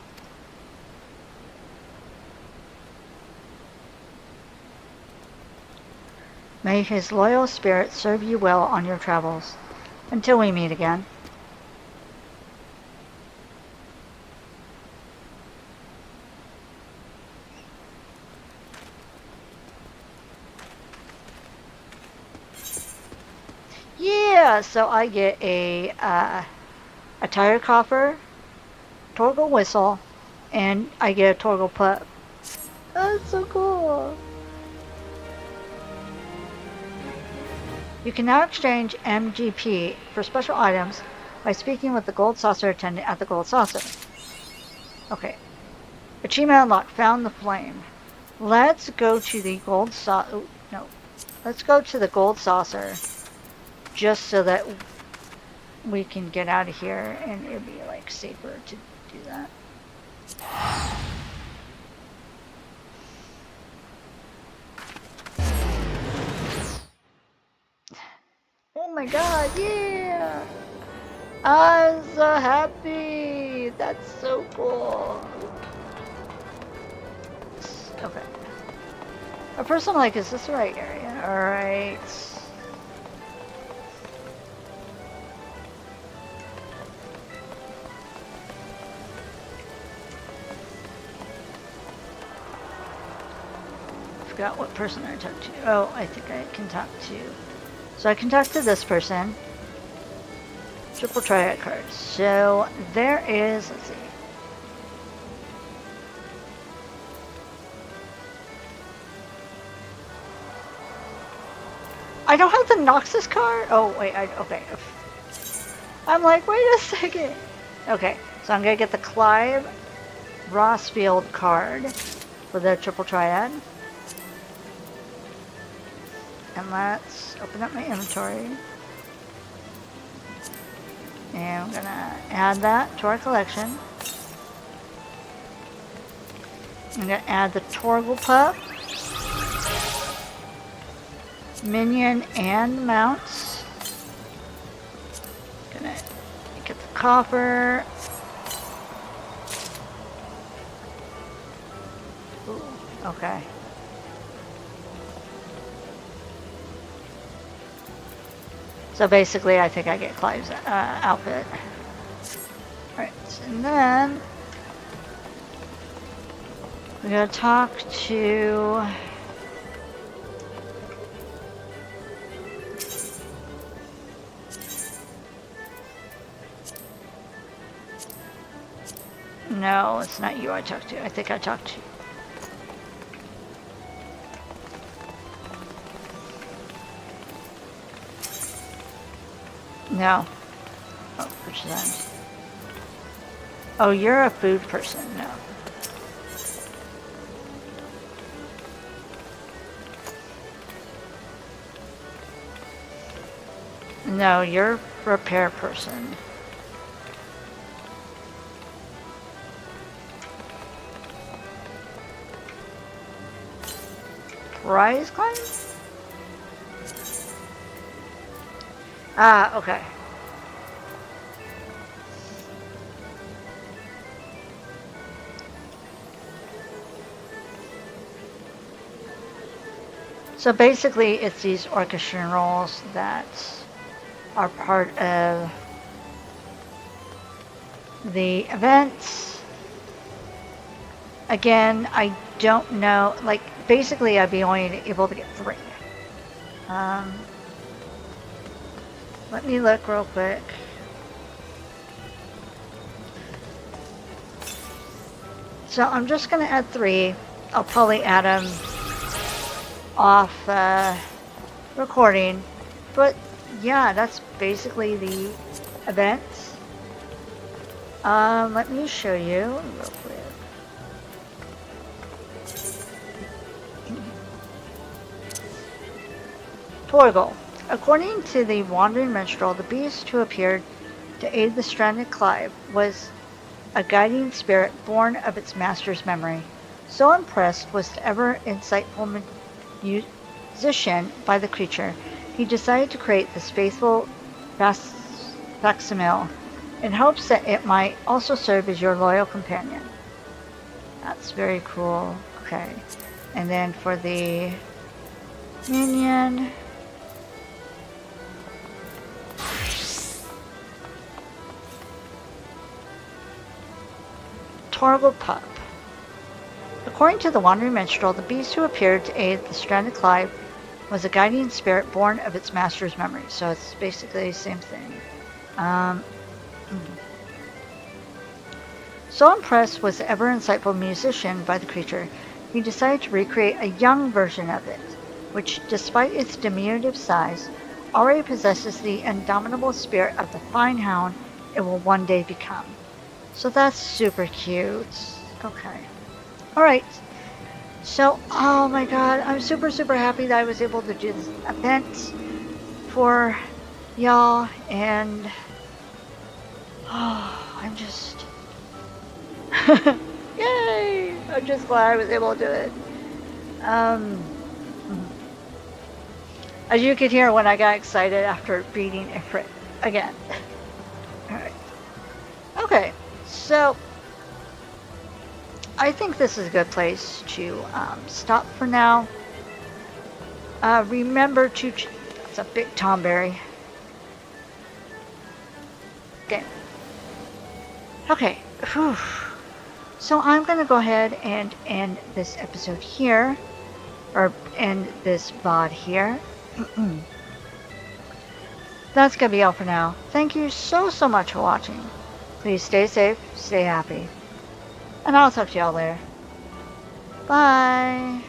May his loyal spirit serve you well on your travels. Until we meet again. Yeah, so I get a tire coffer, Torgal whistle, and I get a Torgal pup. That's so cool. You can now exchange MGP for special items by speaking with the Gold Saucer attendant at the Gold Saucer. Okay. Achievement unlocked. Found the flame. Let's go to the Gold Saucer. No. Let's go to the Gold Saucer. Just so that we can get out of here and it'd be like safer to do that. Oh my god, yeah! I'm so happy! That's so cool! Okay. At first I'm like, is this the right area? Alright. Forgot what person I talked to. Oh, I think I can talk to. So I can talk to this person. Triple triad cards. So there is, let's see. I don't have the Noxus card? Oh, wait, okay. I'm like, wait a second. Okay, so I'm gonna get the Clive Rossfield card for the triple triad. And let's open up my inventory. And I'm gonna add that to our collection. I'm gonna add the Torgal pup, minion, and mounts. Gonna get the coffer. Ooh, okay. So basically, I think I get Clive's outfit. Alright, and then we're going to talk to no, it's not you I talked to. I think I talked to no. Oh, which end? Oh, you're a food person. No. No, you're a repair person. Prize claim? Ah, okay. So basically, it's these orchestra rolls that are part of the events. Again, I don't know, like, basically I'd be only able to get 3. Let me look real quick. So I'm just going to add 3. I'll probably add them off recording. But yeah, that's basically the events. Let me show you real quick. Torgal. According to the wandering minstrel, the beast who appeared to aid the stranded Clive was a guiding spirit born of its master's memory. So impressed was the ever insightful musician by the creature, he decided to create this faithful facsimile in hopes that it might also serve as your loyal companion. That's very cool. Okay. And then for the minion, Torgal Pup. According to the wandering minstrel, the beast who appeared to aid the stranded Clive was a guiding spirit born of its master's memory. So it's basically the same thing. So impressed was the ever insightful musician by the creature, he decided to recreate a young version of it, which, despite its diminutive size, already possesses the indomitable spirit of the fine hound it will one day become. So that's super cute. Okay. Alright. So, oh my god, I'm super happy that I was able to do this event for y'all, and I'm just yay! I'm just glad I was able to do it. As you could hear when I got excited after beating Ifrit again. Alright. Okay, so I think this is a good place to stop for now. Remember to... That's a big Tomberry. Okay. Okay. Whew. So I'm going to go ahead and end this episode here. Or end this VOD here. That's going to be all for now. Thank you so much for watching. Please stay safe, stay happy. And I'll talk to y'all later. Bye.